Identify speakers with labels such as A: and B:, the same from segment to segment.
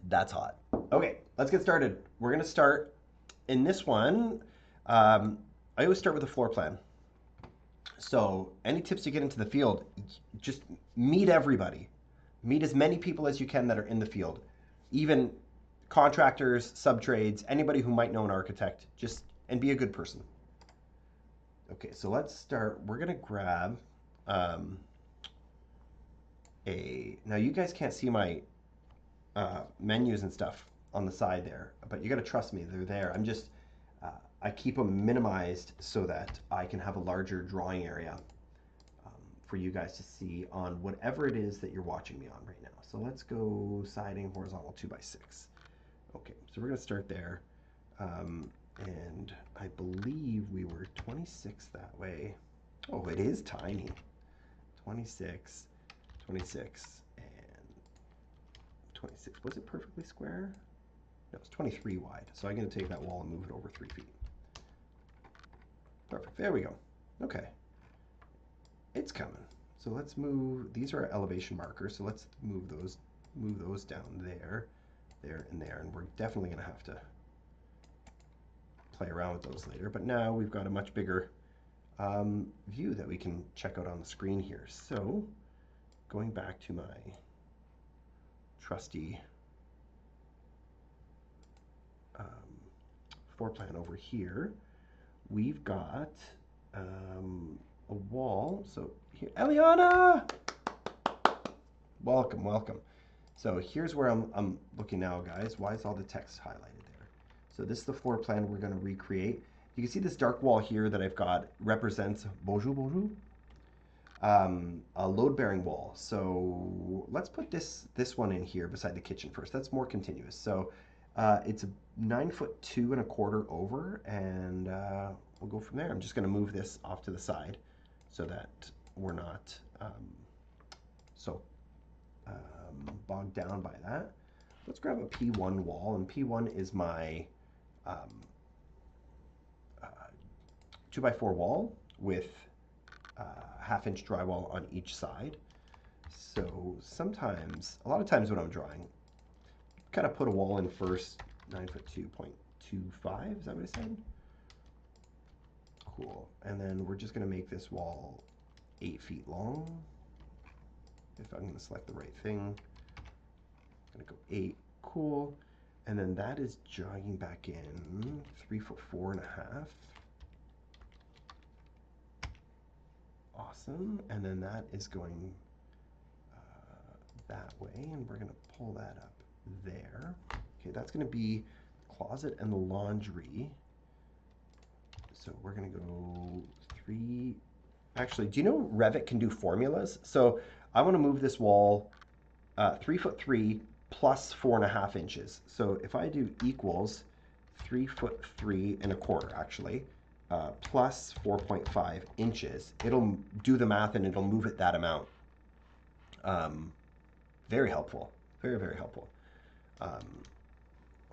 A: That's hot. Okay, let's get started. We're gonna start in this one. I always start with a floor plan. So, any tips to get into the field, just meet everybody. Meet as many people as you can that are in the field. Even contractors, subtrades, anybody who might know an architect, just and be a good person. Okay, so let's start. We're gonna grab um, now you guys can't see my menus and stuff on the side there, but you got to trust me, they're there. Uh, I keep them minimized so that I can have a larger drawing area um, for you guys to see on whatever it is that you're watching me on right now. So let's go siding horizontal 2x6. Okay, so we're going to start there. And I believe we were 26 that way. Oh, it is tiny. 26, 26, and 26. Was it perfectly square? No, it's 23 wide. So I'm going to take that wall and move it over 3 feet. Perfect. There we go. Okay. It's coming. So let's move. These are our elevation markers. So let's move those down there, there, and there. And we're definitely going to have to play around with those later. But now we've got a much bigger view that we can check out on the screen here. So going back to my trusty floor plan over here, we've got a wall. So here, Eliana, welcome, welcome. So here's where I'm looking now, guys. Why is all the text highlighted there? So this is the floor plan we're going to recreate. You can see this dark wall here that I've got represents bonjour, a load-bearing wall. So let's put this one in here beside the kitchen first. That's more continuous. So it's a 9'2" and a quarter over, and we'll go from there. I'm just going to move this off to the side so that we're not so bogged down by that. Let's grab a P1 wall, and P1 is my 2x4 wall with half-inch drywall on each side. So sometimes, a lot of times when I'm drawing, kind of put a wall in first, 9'2.25", is that what I said? Cool. And then we're just going to make this wall 8 feet long. If I'm going to select the right thing, I'm going to go 8. Cool. And then that is jogging back in 3'4.5". Awesome. And then that is going that way, and we're going to pull that up there. Okay, that's going to be the closet and the laundry. So we're going to go 3. Actually, do you know Revit can do formulas? So I want to move this wall 3'3" plus 4.5 inches. So if I do equals 3'3 and a quarter, actually, plus 4.5 inches, it'll do the math and it'll move it that amount. Very helpful. Very, very helpful.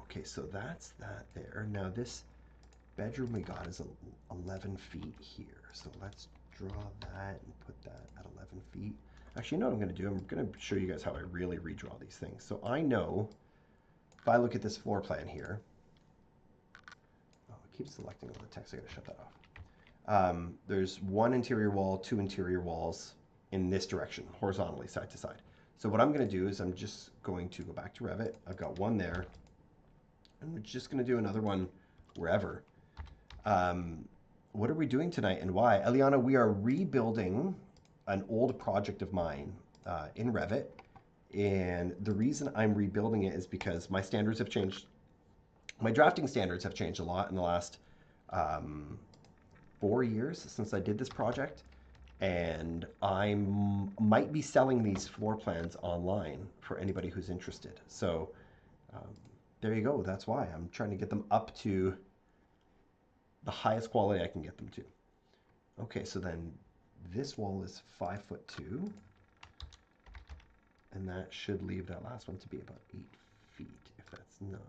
A: Okay, so that's that there. Now this bedroom we got is 11 feet here. So let's draw that and put that at 11 feet. Actually, you know what I'm going to do? I'm going to show you guys how I really redraw these things. So I know if I look at this floor plan here, oh, it keeps selecting all the text. I got to shut that off. There's one interior wall, 2 interior walls in this direction, horizontally, side to side. So what I'm going to do is I'm just going to go back to Revit. I've got one there. I'm just going to do another one wherever. What are we doing tonight and why? Eliana, we are rebuilding an old project of mine in Revit. And the reason I'm rebuilding it is because my standards have changed. My drafting standards have changed a lot in the last 4 years since I did this project. And I might be selling these floor plans online for anybody who's interested. So there you go. That's why I'm trying to get them up to the highest quality I can get them to. Okay, so then this wall is 5'2", and that should leave that last one to be about 8 feet, if that's not.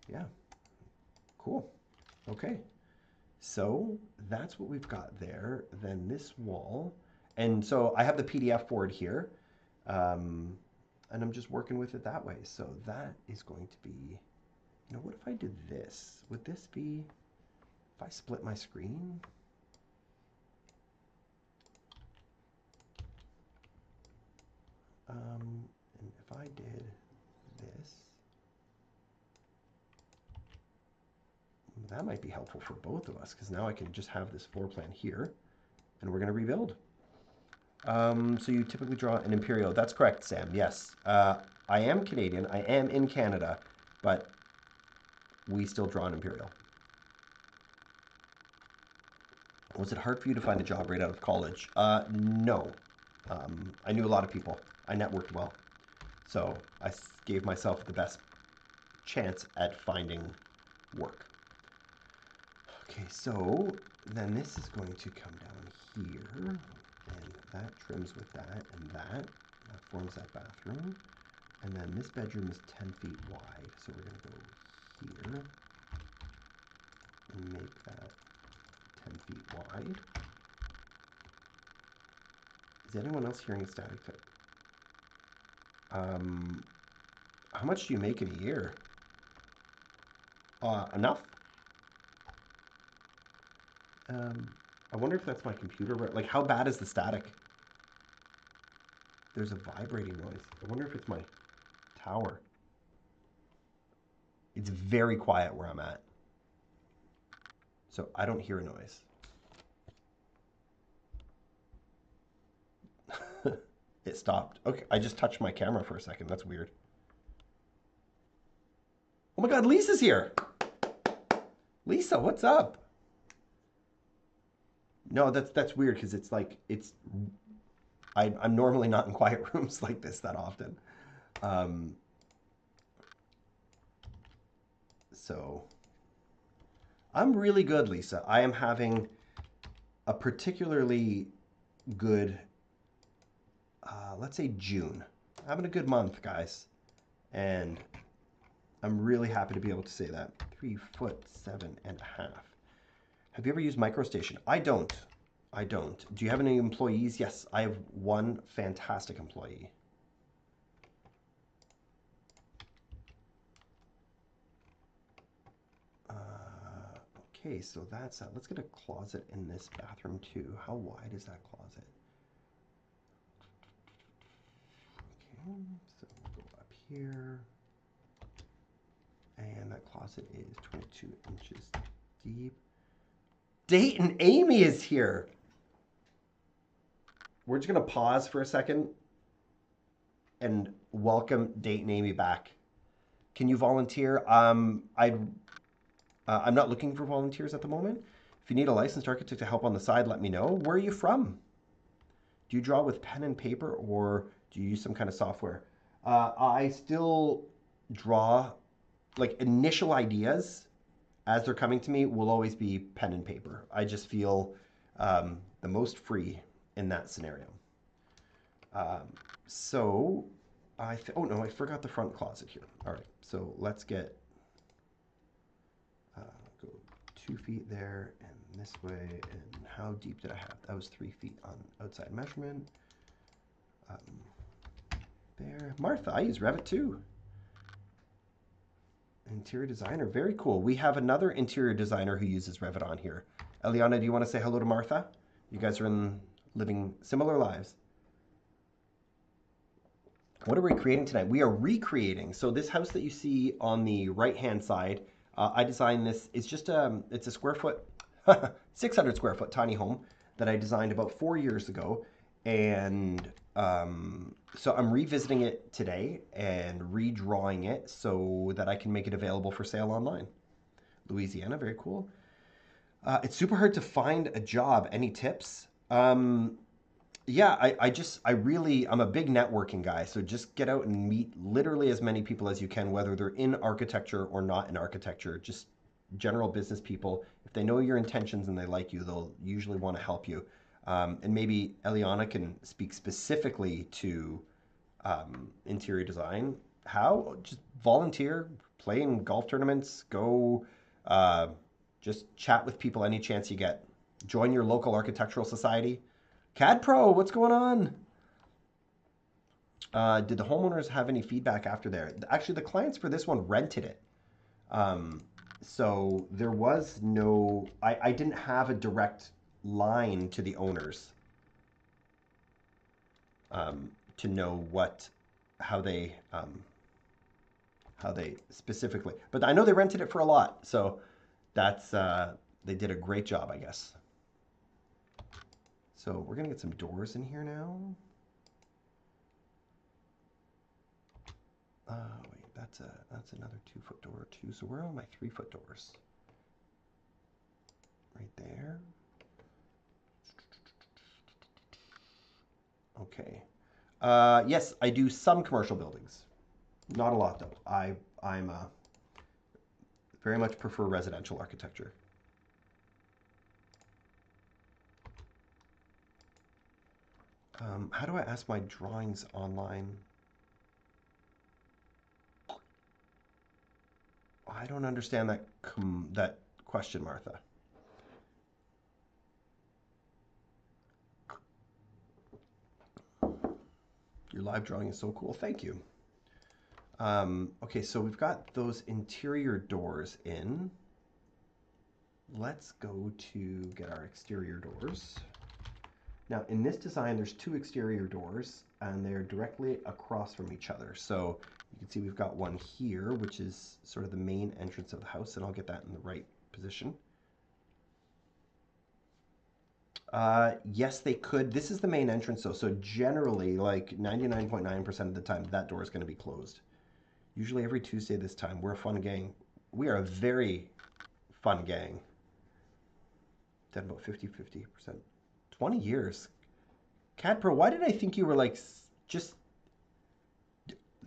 A: Yeah, cool. Okay, so that's what we've got there. Then this wall, and so I have the PDF for it here. and I'm just working with it that way. So that is going to be, you know, what if I did this? Would this be, if I split my screen? And if I did this, that might be helpful for both of us because now I can just have this floor plan here and we're going to rebuild. So you typically draw an imperial. That's correct, Sam. Yes. I am Canadian. I am in Canada, but we still draw an imperial. Was it hard for you to find a job right out of college? No. I knew a lot of people. I networked well. So I gave myself the best chance at finding work. Okay, so then this is going to come down here, and that trims with that and that. That forms that bathroom. And then this bedroom is 10 feet wide, so we're going to go here and make that 10 feet wide. Is anyone else hearing static type? How much do you make in a year? Enough? I wonder if that's my computer. Like, how bad is the static? There's a vibrating noise. I wonder if it's my tower. It's very quiet where I'm at. So I don't hear a noise. It stopped. Okay, I just touched my camera for a second. That's weird. Oh my God, Lisa's here. Lisa, what's up? No, that's weird because it's like I'm normally not in quiet rooms like this that often. So I'm really good, Lisa. I am having a particularly good, let's say June. Having a good month, guys. And I'm really happy to be able to say that. 3'7.5". Have you ever used MicroStation? I don't. I don't. Do you have any employees? Yes, I have one fantastic employee. Okay, so that's that. Let's get a closet in this bathroom too. How wide is that closet? Okay, so we'll go up here. And that closet is 22 inches deep. Dayton Amy is here. We're just going to pause for a second and welcome Dayton Amy back. Can you volunteer? I'm not looking for volunteers at the moment. If you need a licensed architect to help on the side, let me know. Where are you from? Do you draw with pen and paper or do you use some kind of software? I still draw, like initial ideas as they're coming to me will always be pen and paper. I just feel the most free in that scenario. So oh no, I forgot the front closet here. All right, so let's get, go 2 feet there and this way. And how deep did I have? That was 3 feet on outside measurement. There. Martha, I use Revit too. Interior designer, very cool. We have another interior designer who uses Revit on here. Eliana, do you want to say hello to Martha? You guys are living similar lives. What are we creating tonight? We are recreating. So this house that you see on the right-hand side, I designed this. It's just it's a square foot, 600 square foot tiny home that I designed about 4 years ago. And so I'm revisiting it today and redrawing it so that I can make it available for sale online. Louisiana, very cool. It's super hard to find a job. Any tips? Yeah, I'm a big networking guy. So just get out and meet literally as many people as you can, whether they're in architecture or not in architecture, just general business people. If they know your intentions and they like you, they'll usually want to help you. And maybe Eliana can speak specifically to interior design. How? Just volunteer, play in golf tournaments, go just chat with people any chance you get. Join your local architectural society. CAD Pro, what's going on? Did the homeowners have any feedback after there? Actually, the clients for this one rented it. Um, so there was no, I didn't have a direct line to the owners to know how they, how they specifically, but I know they rented it for a lot. So that's, they did a great job, I guess. So we're gonna get some doors in here now. Wait, that's another 2-foot door too. So where are my 3-foot doors? Right there. Okay. Yes, I do some commercial buildings. Not a lot though. I'm very much prefer residential architecture. How do I ask my drawings online? I don't understand that question, Martha. Your live drawing is so cool. Thank you. Okay, so we've got those interior doors in. Let's go to get our exterior doors. Now, in this design, there's 2 exterior doors, and they're directly across from each other. So you can see we've got one here, which is sort of the main entrance of the house, and I'll get that in the right position. Yes, they could. This is the main entrance, though. So generally, like 99.9% of the time, that door is going to be closed. Usually every Tuesday this time. We're a fun gang. We are a very fun gang. Done about 50%. 20 years. Cat Pro, why did I think you were like just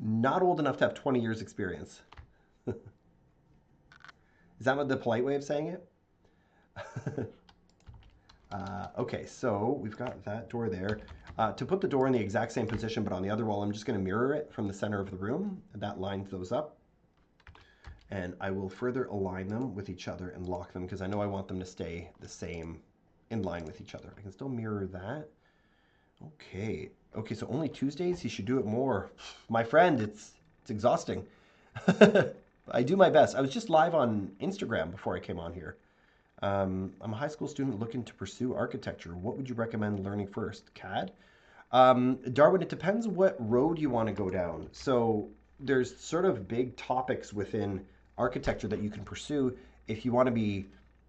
A: not old enough to have 20 years experience? Is that what the polite way of saying it? Okay, so we've got that door there. To put the door in the exact same position but on the other wall, I'm just going to mirror it from the center of the room. That lines those up. And I will further align them with each other and lock them because I know I want them to stay the same in line with each other. I can still mirror that. Okay. Okay, so only Tuesdays? He should do it more. My friend, it's exhausting. I do my best. I was just live on Instagram before I came on here. I'm a high school student looking to pursue architecture. What would you recommend learning first? CAD? Darwin, it depends what road you want to go down. So there's sort of big topics within architecture that you can pursue if you want to be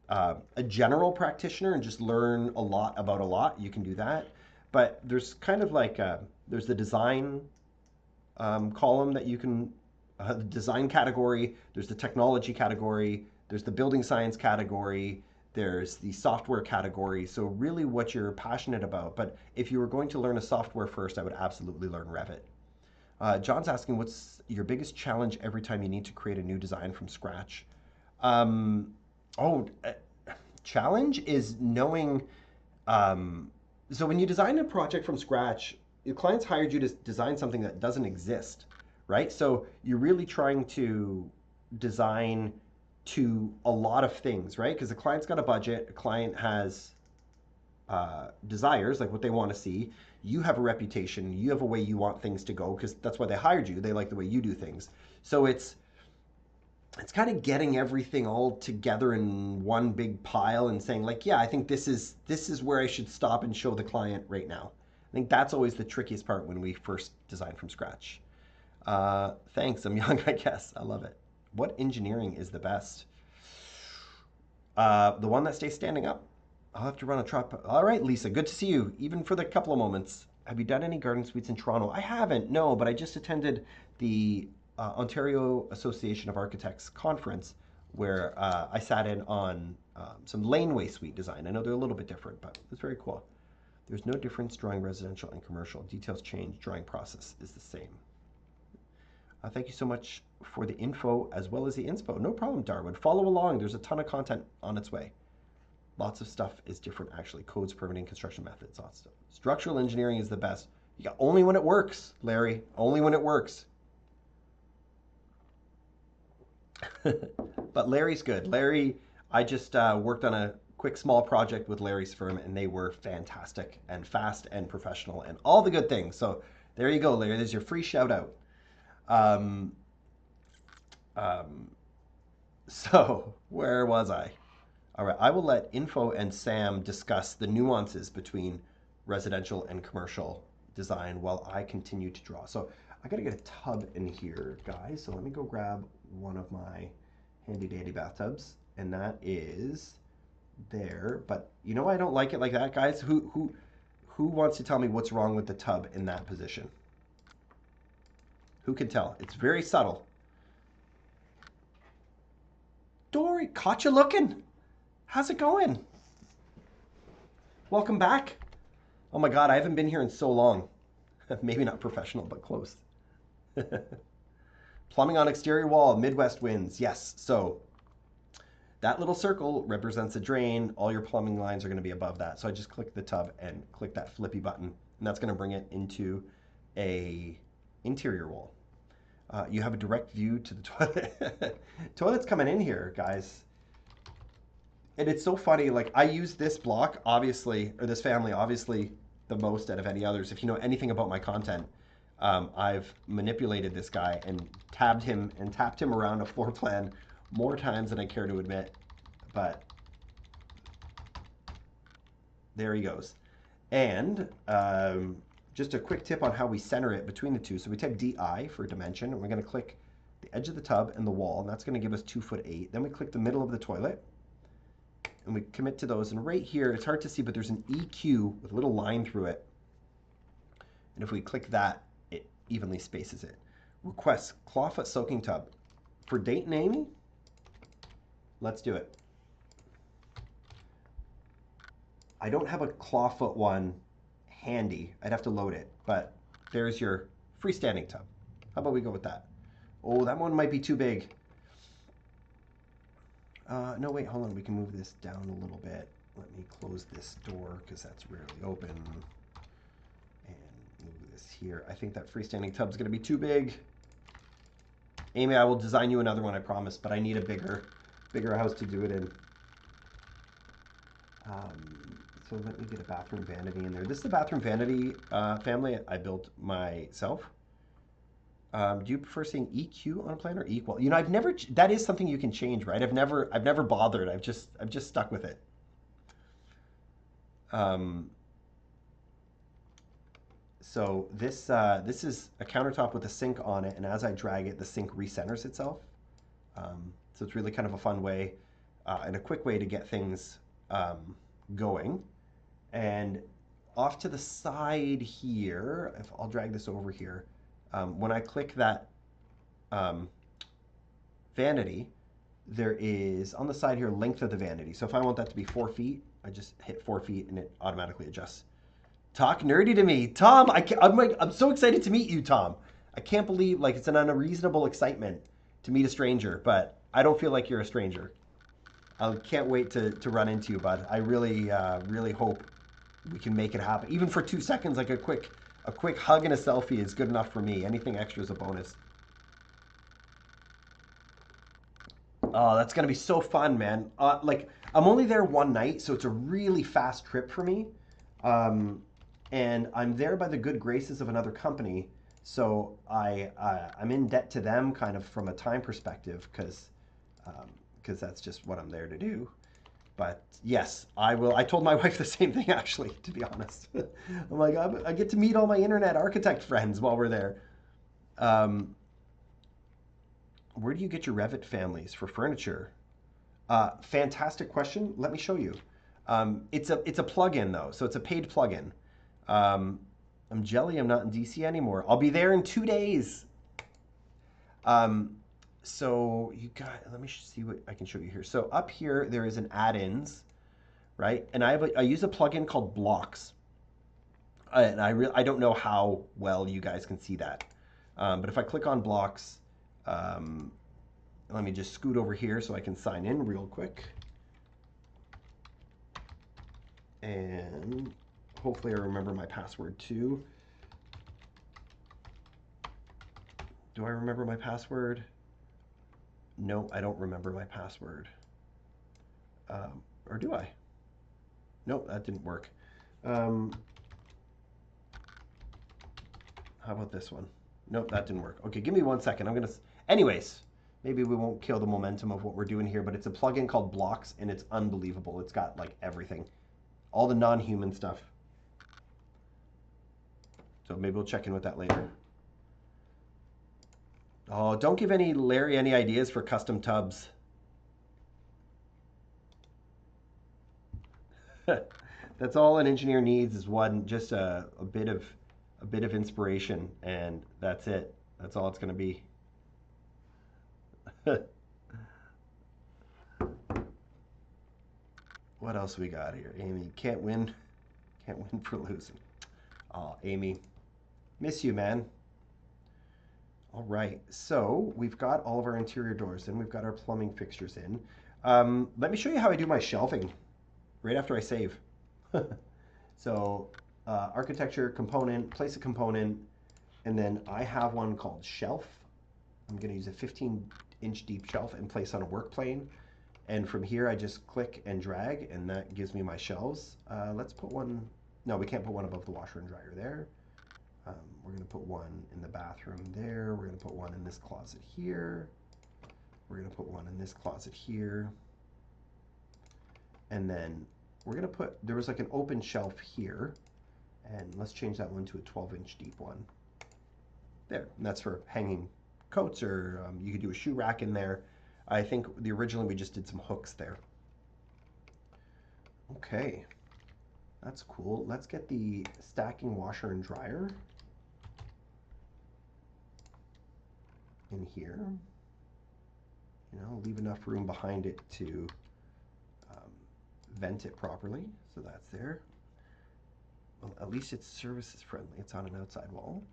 A: a general practitioner and just learn a lot about a lot. You can do that. But there's kind of like there's the design column that you can, the design category, there's the technology category, there's the building science category, there's the software category. So really what you're passionate about. But if you were going to learn a software first, I would absolutely learn Revit. John's asking, what's your biggest challenge every time you need to create a new design from scratch? Um, oh, challenge is knowing. So when you design a project from scratch, your clients hired you to design something that doesn't exist, right? So you're really trying to design to a lot of things, right? Because the client's got a budget, a client has desires, like what they want to see. You have a reputation, you have a way you want things to go, because that's why they hired you. They like the way you do things. So it's kind of getting everything all together in one big pile and saying like, yeah, I think this is where I should stop and show the client right now. I think that's always the trickiest part when we first design from scratch. Thanks, I'm young, I guess. I love it. What engineering is the best? The one that stays standing up. I'll have to run a truck. All right, Lisa, good to see you, even for the couple of moments. Have you done any garden suites in Toronto? I haven't, no, but I just attended the Ontario Association of Architects conference where I sat in on some laneway suite design. I know they're a little bit different, but it's very cool. There's no difference drawing residential and commercial. Details change, drawing process is the same. Thank you so much for the info as well as the inspo. No problem, Darwin. Follow along. There's a ton of content on its way. Lots of stuff is different, actually. Codes, permitting, construction methods, lots of stuff. Structural engineering is the best. You got only when it works, Larry. Only when it works. But Larry's good. Larry, I just worked on a quick small project with Larry's firm, and they were fantastic and fast and professional and all the good things. So There you go, Larry. There's your free shout out. Um, um, so where was I? All right, I will let Info and Sam discuss the nuances between residential and commercial design while I continue to draw. So I gotta get a tub in here, guys. So let me go grab one of my handy dandy bathtubs, and that is there. But you know why I don't like it like that, guys? Who wants to tell me what's wrong with the tub in that position? Who can tell? It's very subtle. Dory, caught you looking. How's it going? Welcome back. Oh my God, I haven't been here in so long. Maybe not professional, but close. Plumbing on exterior wall, Midwest winds. Yes, so that little circle represents a drain. All your plumbing lines are going to be above that. So I just click the tub and click that flippy button, and that's going to bring it into a interior wall. You have a direct view to the toilet. Toilet's coming in here, guys. And it's so funny, like I use this block, obviously, or this family, obviously, the most out of any others. If you know anything about my content, I've manipulated this guy and tapped him around a floor plan more times than I care to admit. But there he goes. And just a quick tip on how we center it between the two. So we type DI for dimension, and we're going to click the edge of the tub and the wall, and that's going to give us 2'8". Then we click the middle of the toilet, and we commit to those. And right here, it's hard to see, but there's an EQ with a little line through it. And if we click that, it evenly spaces it. Request clawfoot soaking tub. For Date and Amy, let's do it. I don't have a clawfoot one handy. I'd have to load it, but there's your freestanding tub. How about we go with that? Oh, that one might be too big. No, wait, hold on. We can move this down a little bit. Let me close this door because that's rarely open. And move this here. I think that freestanding tub's going to be too big. Amy, I will design you another one, I promise, but I need a bigger house to do it in. So let me get a bathroom vanity in there. This is the bathroom vanity family I built myself. Do you prefer saying EQ on a plan or equal? You know, I've never. That is something you can change, right? I've never bothered. I've just stuck with it. So this is a countertop with a sink on it, and as I drag it, the sink recenters itself. So it's really kind of a fun way and a quick way to get things going. And off to the side here, if I'll drag this over here, when I click that vanity, there is on the side here length of the vanity. So if I want that to be 4 feet, I just hit 4 feet and it automatically adjusts. Talk nerdy to me, Tom. I'm so excited to meet you, Tom. I can't believe like it's an unreasonable excitement to meet a stranger, but I don't feel like you're a stranger. I can't wait to run into you, bud. I really really hope we can make it happen. Even for 2 seconds, like a quick hug and a selfie is good enough for me. Anything extra is a bonus. Oh, that's gonna be so fun, man. Like I'm only there one night, so it's a really fast trip for me. And I'm there by the good graces of another company, so I'm in debt to them kind of from a time perspective because that's just what I'm there to do. But yes, I will. I told my wife the same thing actually, to be honest. I'm like, I get to meet all my internet architect friends while we're there. Where do you get your Revit families for furniture? Fantastic question. Let me show you. It's a plugin though, so it's a paid plugin. I'm jelly. I'm not in DC anymore. I'll be there in 2 days. So you got. Let me see what I can show you here. So up here there is an add-ins, right? And I use a plugin called Blocks. And I don't know how well you guys can see that, but if I click on Blocks, let me just scoot over here so I can sign in real quick. And hopefully I remember my password too. Do I remember my password? No, I don't remember my password. Or do I? Nope, that didn't work. How about this one? Nope, that didn't work. Okay, give me 1 second. Anyways, maybe we won't kill the momentum of what we're doing here, but it's a plugin called Blocks, and it's unbelievable. It's got like everything, all the non-human stuff. So maybe we'll check in with that later. Oh, don't give Larry any ideas for custom tubs. That's all an engineer needs is just a bit of inspiration, and that's it. That's all it's going to be. What else we got here? Amy, can't win for losing. Oh, Amy, miss you, man. All right, so we've got all of our interior doors in. We've got our plumbing fixtures in. Let me show you how I do my shelving right after I save. So architecture component, place a component, and then I have one called shelf. I'm going to use a 15-inch deep shelf and place on a work plane. And from here, I just click and drag, and that gives me my shelves. Let's put one. No, we can't put one above the washer and dryer there. We're going to put one in the bathroom there. We're going to put one in this closet here. We're going to put one in this closet here. And then we're going to put, there was like an open shelf here. And let's change that one to a 12-inch deep one. There, and that's for hanging coats, or you could do a shoe rack in there. I think originally we just did some hooks there. Okay, that's cool. Let's get the stacking washer and dryer in here. You know, leave enough room behind it to vent it properly. So that's there. Well, at least it's services friendly. It's on an outside wall.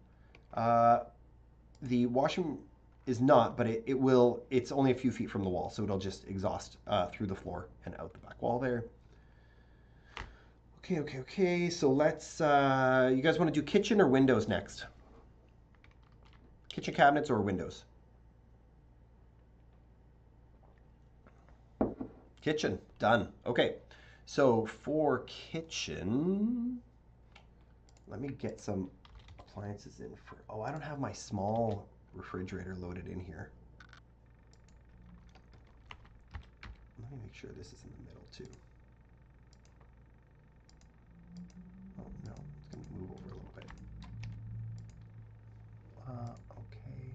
A: The washroom is not, but it will. It's only a few feet from the wall, so it'll just exhaust through the floor and out the back wall there. Okay. So let's. You guys want to do kitchen or windows next? Kitchen cabinets or windows? Kitchen, done. Okay, so for kitchen, let me get some appliances in for. Oh, I don't have my small refrigerator loaded in here. Let me make sure this is in the middle too. Oh no, it's going to move over a little bit. Okay.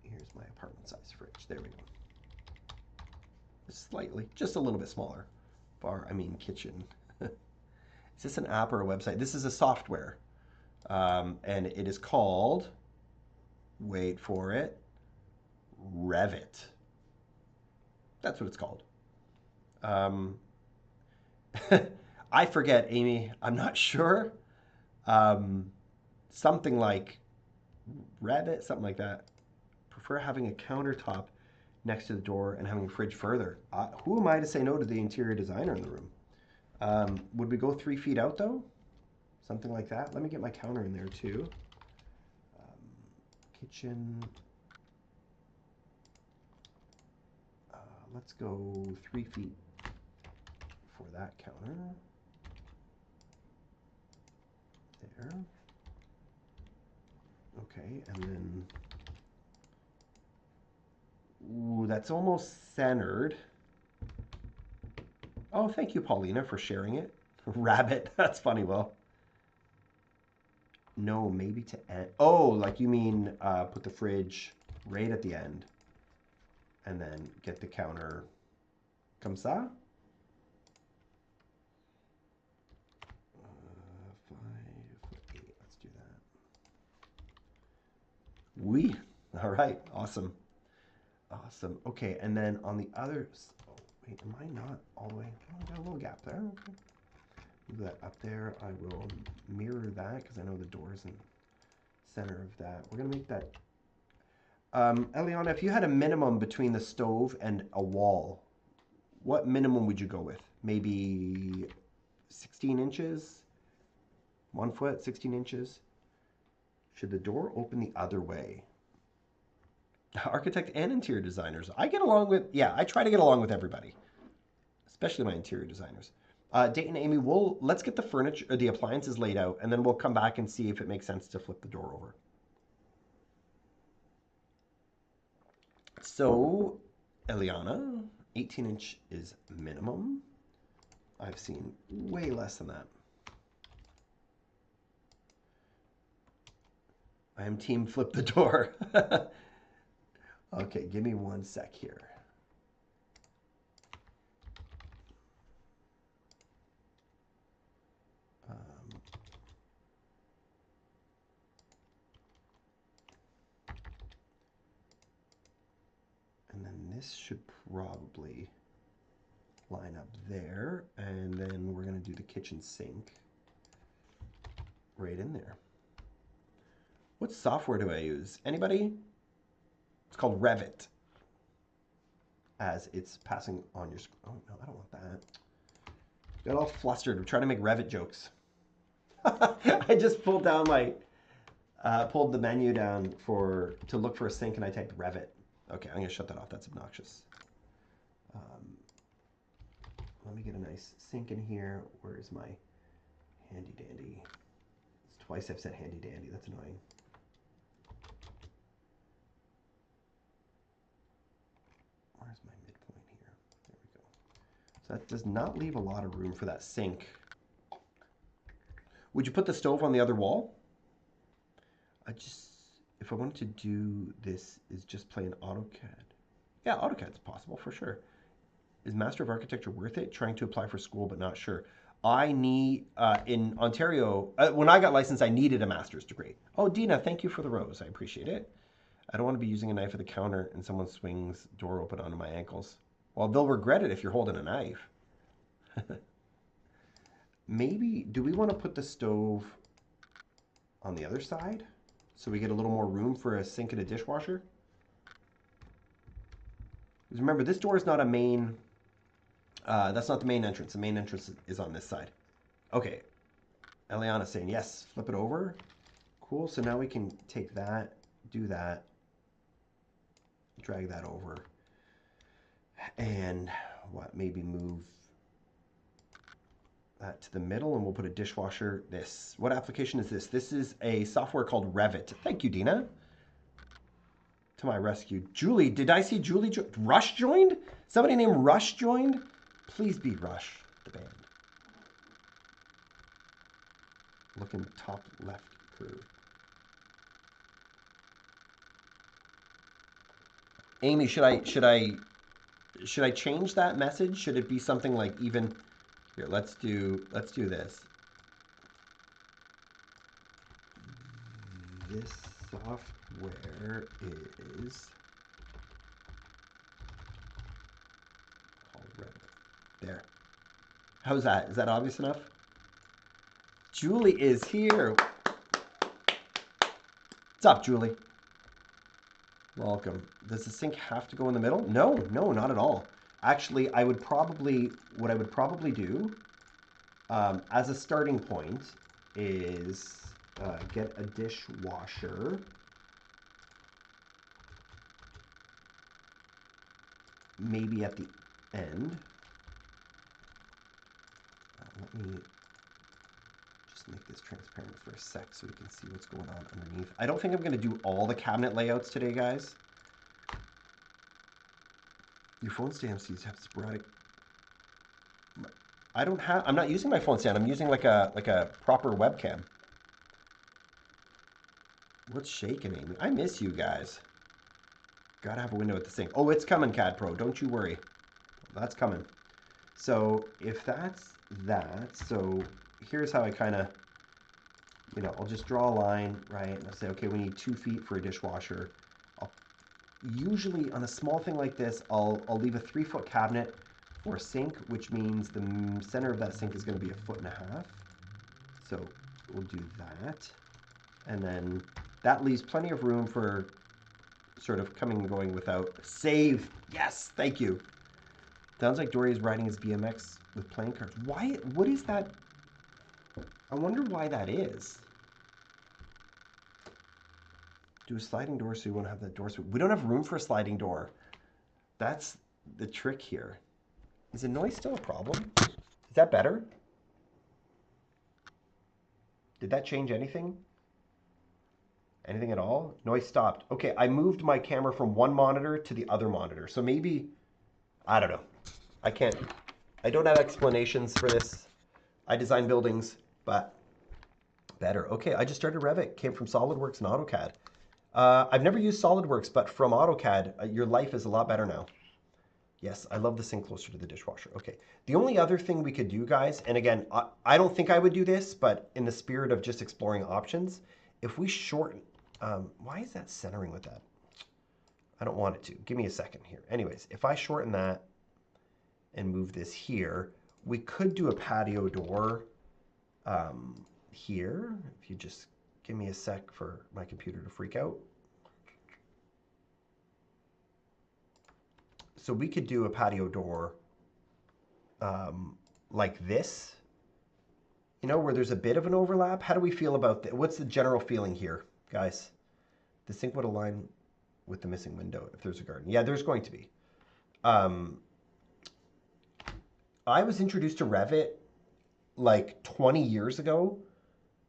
A: Here's my apartment size fridge. There we go. Slightly, just a little bit smaller. Kitchen. Is this an app or a website? This is a software. And it is called, wait for it, Revit. That's what it's called. I forget, Amy. I'm not sure. Something like Revit, something like that. Prefer having a countertop next to the door and having a fridge further. Who am I to say no to the interior designer in the room? Would we go 3 feet out though? Something like that. Let me get my counter in there too. Kitchen. Let's go 3 feet for that counter. There. Okay, and then, ooh, that's almost centered. Oh, thank you, Paulina, for sharing it. Rabbit, that's funny, Will. No, maybe to end. Oh, like you mean put the fridge right at the end and then get the counter. Comme ça? 5'8". Let's do that. Oui. All right. Awesome. Awesome. Okay, and then on the other. Oh, wait, am I not all the way? Oh, I got a little gap there. Okay. Move that up there. I will mirror that because I know the door is in the center of that. We're gonna make that. Eliana, if you had a minimum between the stove and a wall, what minimum would you go with? Maybe 16 inches? 1 foot, 16 inches? Should the door open the other way? Architect and interior designers. I get along with, yeah, I try to get along with everybody, especially my interior designers. Date and Amy, let's get the furniture or the appliances laid out, and then we'll come back and see if it makes sense to flip the door over. So, Eliana, 18-inch is minimum. I've seen way less than that. I am team flip the door. Okay, give me one sec here. And then this should probably line up there. And then we're going to do the kitchen sink right in there. What software do I use? Anybody? It's called Revit. As it's passing on your screen. Oh, no, I don't want that. Got all flustered. I'm trying to make Revit jokes. I just pulled down pulled the menu down to look for a sink and I typed Revit. Okay, I'm going to shut that off. That's obnoxious. Let me get a nice sink in here. Where's my handy dandy? It's twice I've said handy dandy. That's annoying. Where's my midpoint here? There we go. So that does not leave a lot of room for that sink. Would you put the stove on the other wall? If I wanted to do this, is just play in AutoCAD. Yeah, AutoCAD's possible for sure. Is Master of Architecture worth it? Trying to apply for school, but not sure. I need, in Ontario, when I got licensed, I needed a master's degree. Oh, Dina, thank you for the rose. I appreciate it. I don't want to be using a knife at the counter and someone swings door open onto my ankles. Well, they'll regret it if you're holding a knife. Maybe, do we want to put the stove on the other side so we get a little more room for a sink and a dishwasher? Because remember, this door is not a main, that's not the main entrance. The main entrance is on this side. Okay, Eliana's saying yes, flip it over. Cool, so now we can take that, do that, drag that over, and maybe move that to the middle, and we'll put a dishwasher. What application is this? This is a software called Revit. Thank you, Dina. To my rescue. Julie, did I see Julie? Rush joined? Somebody named Rush joined? Please be Rush, the band. Looking top left crew. Amy, should I change that message? Should it be something like even here? Let's do this. This software is called Revit. There. How's that? Is that obvious enough? Julie is here. What's up, Julie? Welcome. Does the sink have to go in the middle? No, not at all. Actually, what I would probably do as a starting point is get a dishwasher. Maybe at the end. Let me just make this transparent for a sec so we can see what's going on underneath. I don't think I'm going to do all the cabinet layouts today, guys. Your phone stand seems to have sporadic. I'm not using my phone stand. I'm using like a proper webcam. What's shaking, Amy? I miss you guys. Gotta have a window at the sink. Oh, it's coming, CAD Pro. Don't you worry. That's coming. So if that's that, so here's how I kind of, I'll just draw a line, right? And I'll say, okay, we need 2 feet for a dishwasher. Usually on a small thing like this, I'll leave a 3-foot cabinet for a sink, which means the center of that sink is going to be 1.5 feet. So we'll do that. And then that leaves plenty of room for sort of coming and going without save. Yes, thank you. Sounds like Dory is riding his BMX with playing cards. Why? What is that? I wonder why that is. Do a sliding door so you won't have that door. We don't have room for a sliding door. That's the trick here. Is the noise still a problem? Is that better? Did that change anything? Anything at all? Noise stopped. Okay, I moved my camera from one monitor to the other monitor. So maybe, I don't know. I can't, I don't have explanations for this. I design buildings, but better. Okay, I just started Revit. Came from SolidWorks and AutoCAD. I've never used SolidWorks, but from AutoCAD, your life is a lot better now. Yes, I love the sink closer to the dishwasher. Okay. The only other thing we could do, guys, and again, I don't think I would do this, but in the spirit of just exploring options, if we shorten, why is that centering with that? I don't want it to. Give me a second here. Anyways, if I shorten that and move this here, we could do a patio door here. If you just give me a sec for my computer to freak out. So we could do a patio door like this, you know, where there's a bit of an overlap. How do we feel about that? What's the general feeling here, guys? The sink would align with the missing window if there's a garden. Yeah, there's going to be. I was introduced to Revit like 20 years ago,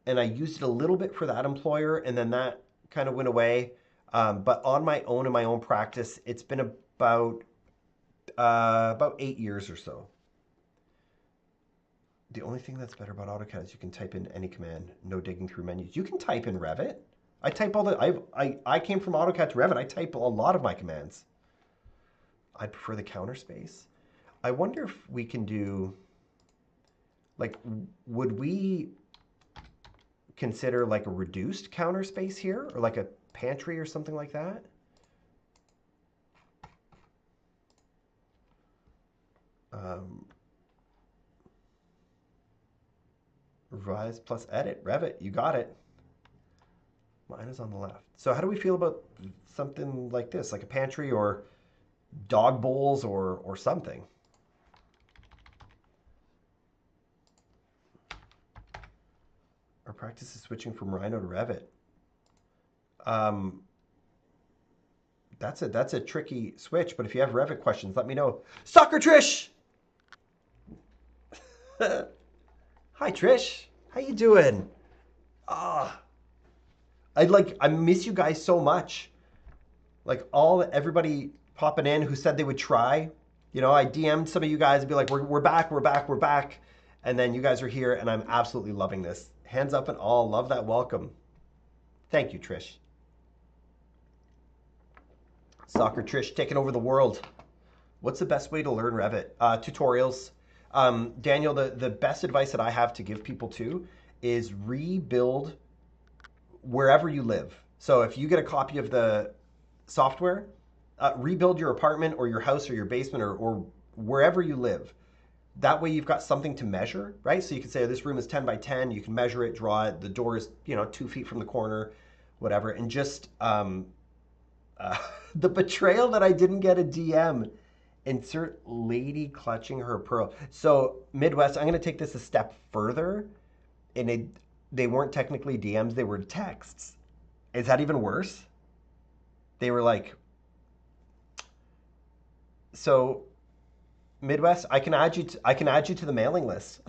A: and I used it a little bit for that employer, and then that kind of went away. But on my own, in my own practice, it's been about 8 years or so. The only thing that's better about AutoCAD is you can type in any command, no digging through menus. You can type in Revit. I type all the, I came from AutoCAD to Revit. I type a lot of my commands. I prefer the counter space. I wonder if we can do, like, would we consider like a reduced counter space here, or like a pantry or something like that? Revise plus edit, Revit, you got it. Mine is on the left. So how do we feel about something like this, like a pantry or dog bowls or something? Our practice is switching from Rhino to Revit. That's a tricky switch, but if you have Revit questions, let me know. Soccer Trish! Hi Trish, how you doing? Ah, I miss you guys so much. Like everybody popping in who said they would try. You know, I DM'd some of you guys and be like, we're back, we're back, we're back. And then you guys are here and I'm absolutely loving this. Hands up and all, love that welcome. Thank you, Trish. Soccer Trish taking over the world. What's the best way to learn Revit? Tutorials. Daniel, the best advice that I have to give people too is rebuild wherever you live. So if you get a copy of the software, rebuild your apartment or your house or your basement or wherever you live. That way you've got something to measure, right? So you can say, oh, this room is 10 by 10. You can measure it, draw it. The door is, 2 feet from the corner, whatever. And just the betrayal that I didn't get a DM. Insert lady clutching her pearl. So Midwest, I'm going to take this a step further. And they weren't technically DMs, they were texts. Is that even worse? They were like, so Midwest, I can add you to the mailing list.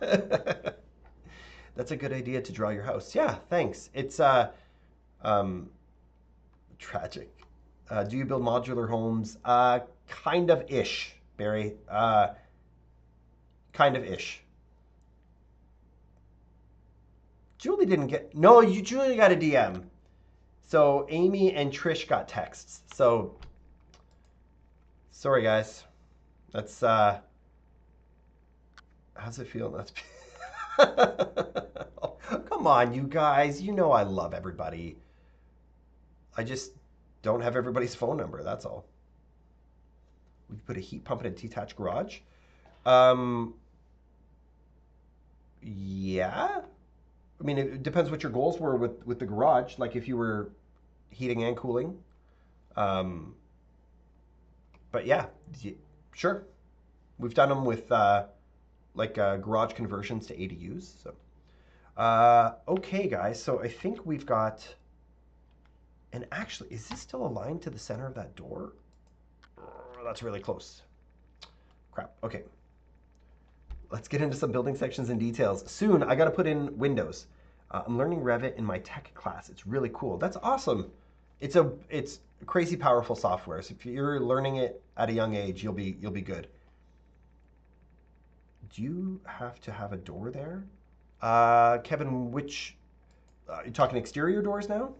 A: That's a good idea to draw your house. Yeah, thanks. It's tragic. Do you build modular homes? Kind of ish, Barry. Kind of ish. Julie didn't get, no, Julie got a DM. So Amy and Trish got texts. So sorry guys. That's how's it feel? That's oh, come on, you guys. You know I love everybody. I just don't have everybody's phone number. That's all. We put a heat pump in a detached garage. Yeah. I mean, it depends what your goals were with the garage. Like if you were heating and cooling. But yeah, sure. We've done them with garage conversions to ADUs. So, okay, guys. So I think we've got. And actually, is this still aligned to the center of that door? Oh, that's really close. Crap. Okay. Let's get into some building sections and details. Soon, I got to put in windows. I'm learning Revit in my tech class. It's really cool. That's awesome. It's crazy powerful software. So if you're learning it at a young age, you'll be good. Do you have to have a door there? Kevin, which you talking exterior doors now?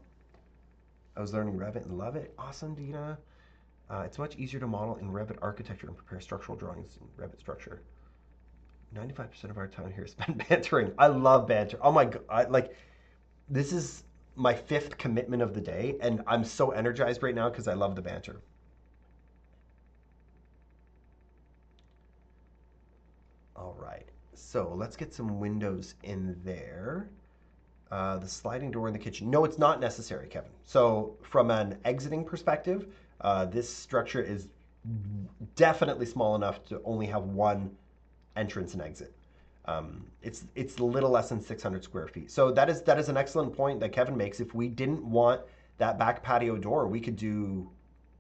A: I was learning Revit and love it. Awesome, Dina. It's much easier to model in Revit architecture and prepare structural drawings in Revit structure. 95% of our time here is spent bantering. I love banter. Oh my god, this is my fifth commitment of the day, and I'm so energized right now because I love the banter. All right, so let's get some windows in there. The sliding door in the kitchen. No, it's not necessary, Kevin. So from an exiting perspective, this structure is definitely small enough to only have one entrance and exit. It's a little less than 600 square feet. So that is an excellent point that Kevin makes. If we didn't want that back patio door, we could do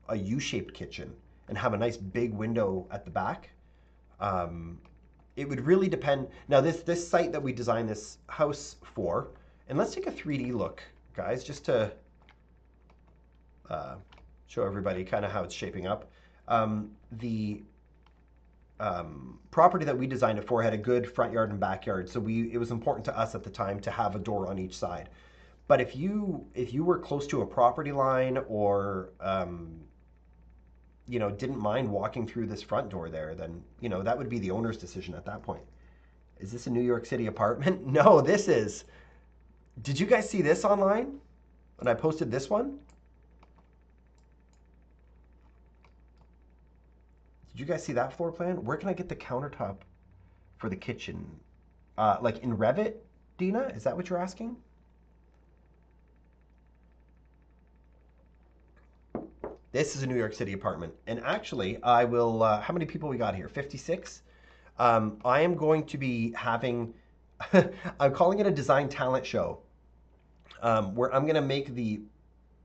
A: a U-shaped kitchen and have a nice big window at the back. Um, it would really depend. Now this site that we designed this house for, and let's take a 3D look, guys, just to uh, show everybody kind of how it's shaping up. The property that we designed it for had a good front yard and backyard, so it was important to us at the time to have a door on each side. But if you were close to a property line or didn't mind walking through this front door there, then that would be the owner's decision at that point. Is this a New York City apartment? No, this is. Did you guys see this online when I posted this one? Did you guys see that floor plan? Where can I get the countertop for the kitchen? Like in Revit, Dina? Is that what you're asking? This is a New York City apartment. And actually, I will, how many people we got here? 56? I am going to be having, I'm calling it a design talent show, where I'm going to make the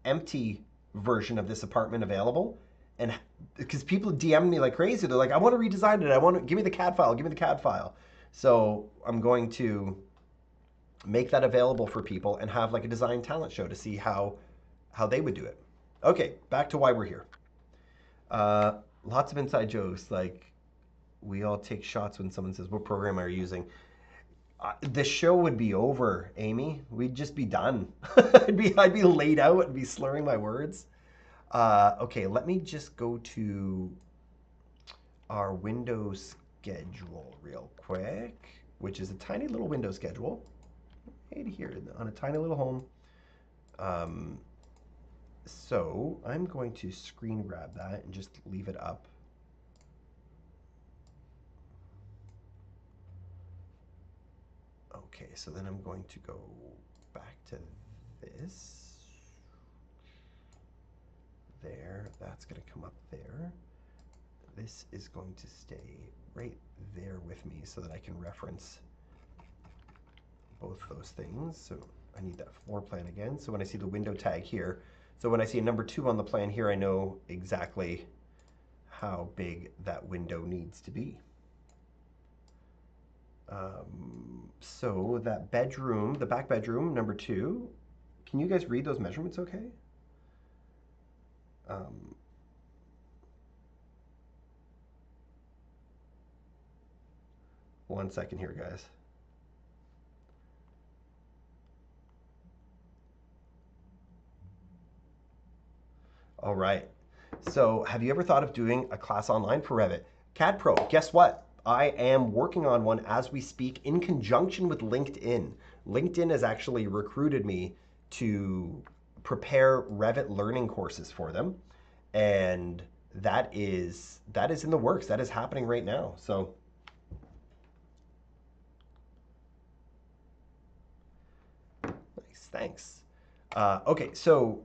A: empty version of this apartment available. And because people DM me like crazy, they're like, I want to redesign it. I want to give me the CAD file, give me the CAD file. So I'm going to make that available for people and have like a design talent show to see how they would do it. Okay, back to why we're here. Lots of inside jokes, like we all take shots when someone says, "What program are you using?" The show would be over, Amy. We'd just be done. I'd be laid out and be slurring my words. Okay, let me just go to our window schedule real quick, which is a tiny little window schedule right here on a tiny little home. So I'm going to screen grab that and just leave it up. Okay, so then I'm going to go back to this. There, that's going to come up there. This is going to stay right there with me so that I can reference both those things. So I need that floor plan again. So when I see the window tag here, so when I see a number 2 on the plan here, I know exactly how big that window needs to be. So that bedroom, the back bedroom, number 2, can you guys read those measurements okay? One second here, guys. All right. So have you ever thought of doing a class online for Revit? CAD Pro, guess what? I am working on one as we speak in conjunction with LinkedIn. LinkedIn has actually recruited me to prepare Revit learning courses for them. And that is in the works. That is happening right now. So nice, thanks. Okay, so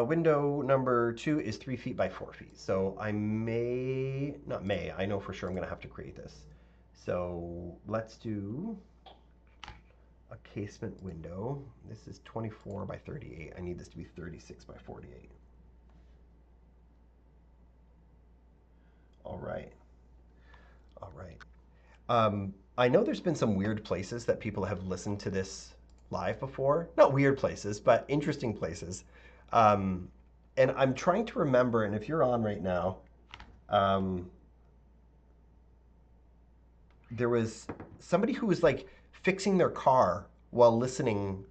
A: window number 2 is 3 feet by 4 feet. So I I know for sure I'm gonna have to create this. So let's do a casement window. This is 24 by 38. I need this to be 36 by 48. All right. All right. I know there's been some weird places that people have listened to this live before. Not weird places, but interesting places. Um, and I'm trying to remember, and if you're on right now, um, there was somebody who was like fixing their car while listening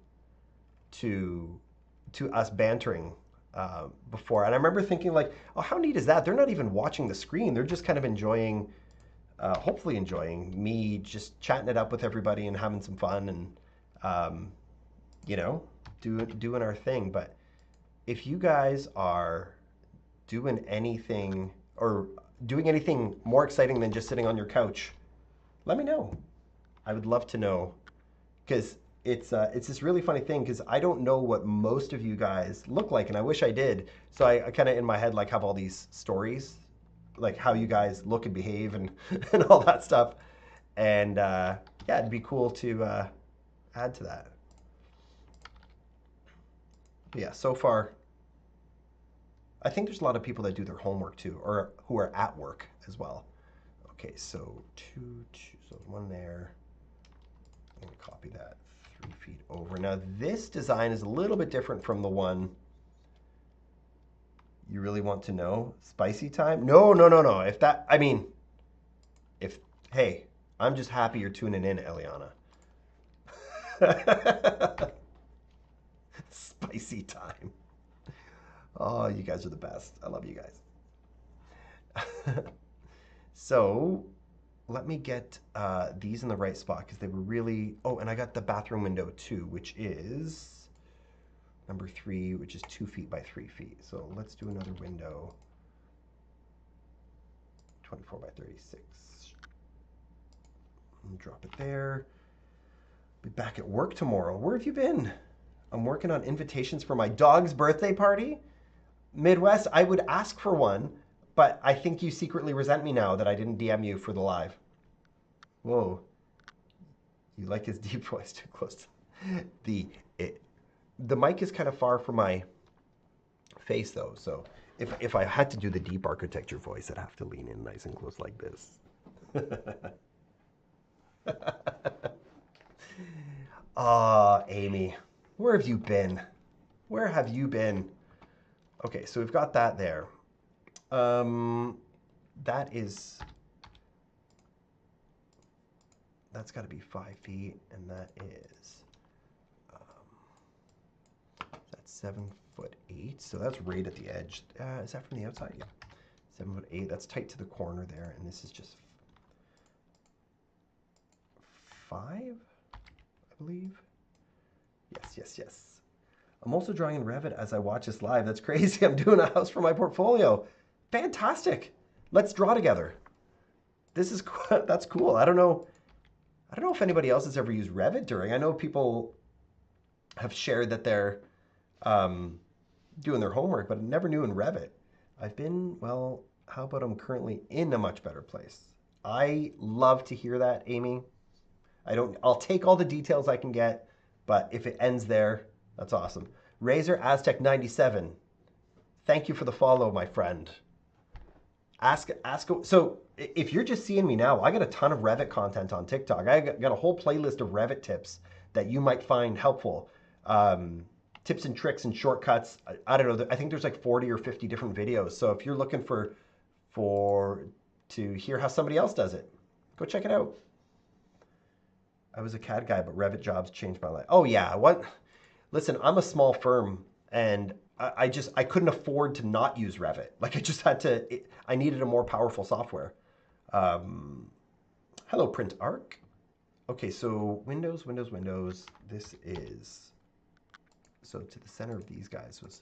A: to us bantering before, and I remember thinking like, oh, how neat is that? They're not even watching the screen; they're just kind of enjoying, hopefully enjoying me just chatting it up with everybody and having some fun and um, you know, doing our thing. But if you guys are doing anything or doing anything more exciting than just sitting on your couch, let me know. I would love to know because it's this really funny thing because I don't know what most of you guys look like, and I wish I did. So I kind of in my head like have all these stories, like how you guys look and behave and and all that stuff. And yeah, it'd be cool to add to that. But yeah, so far, I think there's a lot of people that do their homework too, or who are at work as well. Okay, so two, so one there. I'm gonna copy that 3 feet over. Now this design is a little bit different from the one you really want to know. Spicy time? No, no, no, no. If that, I mean, if, hey, I'm just happy you're tuning in, Eliana. Spicy time. Oh, you guys are the best. I love you guys. So let me get these in the right spot because they were really, oh, and I got the bathroom window too, which is number 3, which is 2 feet by 3 feet. So let's do another window, 24 by 36. And drop it there. Be back at work tomorrow. Where have you been? I'm working on invitations for my dog's birthday party. Midwest, I would ask for one, but I think you secretly resent me now that I didn't DM you for the live. Whoa. You like his deep voice too close to the it, the mic is kind of far from my face though, so if I had to do the deep architecture voice, I'd have to lean in nice and close like this. Ah, Amy, where have you been? Where have you been? Okay, so we've got that there. Um, that is, that's got to be 5 feet, and that is, that's 7'8", so that's right at the edge. Is that from the outside? Yeah, 7'8". That's tight to the corner there, and this is just 5, I believe. Yes, yes, yes. I'm also drawing in Revit as I watch this live. That's crazy. I'm doing a house for my portfolio. Fantastic. Let's draw together. This is that's cool. I don't know. I don't know if anybody else has ever used Revit during. I know people have shared that they're doing their homework, but I never knew in Revit. I've been, well, how about I'm currently in a much better place? I love to hear that, Amy. I'll take all the details I can get, but if it ends there, that's awesome. Razor Aztec 97. Thank you for the follow, my friend. So if you're just seeing me now, I got a ton of Revit content on TikTok. I got a whole playlist of Revit tips that you might find helpful. Tips and tricks and shortcuts. I don't know. I think there's like 40 or 50 different videos. So if you're looking for to hear how somebody else does it, go check it out. I was a CAD guy, but Revit jobs changed my life. Oh yeah, what? Listen, I'm a small firm, and I couldn't afford to not use Revit. Like I just had to. I needed a more powerful software. Hello, Print Arc. Okay, so Windows, Windows, Windows. This is so to the center of these guys was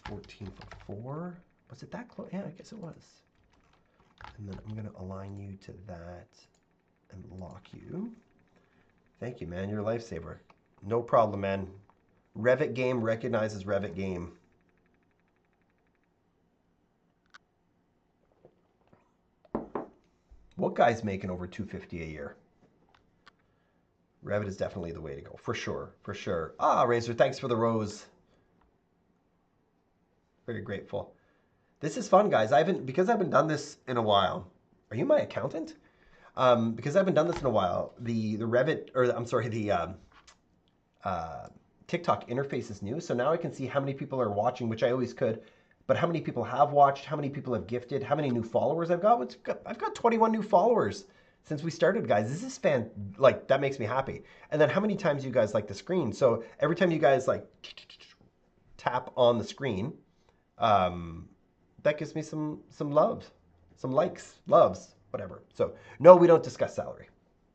A: 14'4". Was it that close? Yeah, I guess it was. And then I'm gonna align you to that and lock you. Thank you, man. You're a lifesaver. No problem, man. Revit game recognizes Revit game. What guy's making over $250 a year? Revit is definitely the way to go, for sure, for sure. Ah, Razor, thanks for the rose. Very grateful. This is fun, guys. Because I haven't done this in a while. Are you my accountant? because I haven't done this in a while. The Revit, or I'm sorry, the uh, TikTok interface is new, so now I can see how many people are watching, which I always could, but how many people have watched, how many people have gifted, how many new followers I've got. I've got 21 new followers since we started, guys. This is like that makes me happy. And then how many times you guys like the screen? So every time you guys like tap on the screen, um, that gives me some love, some likes, loves, whatever. So no, we don't discuss salary.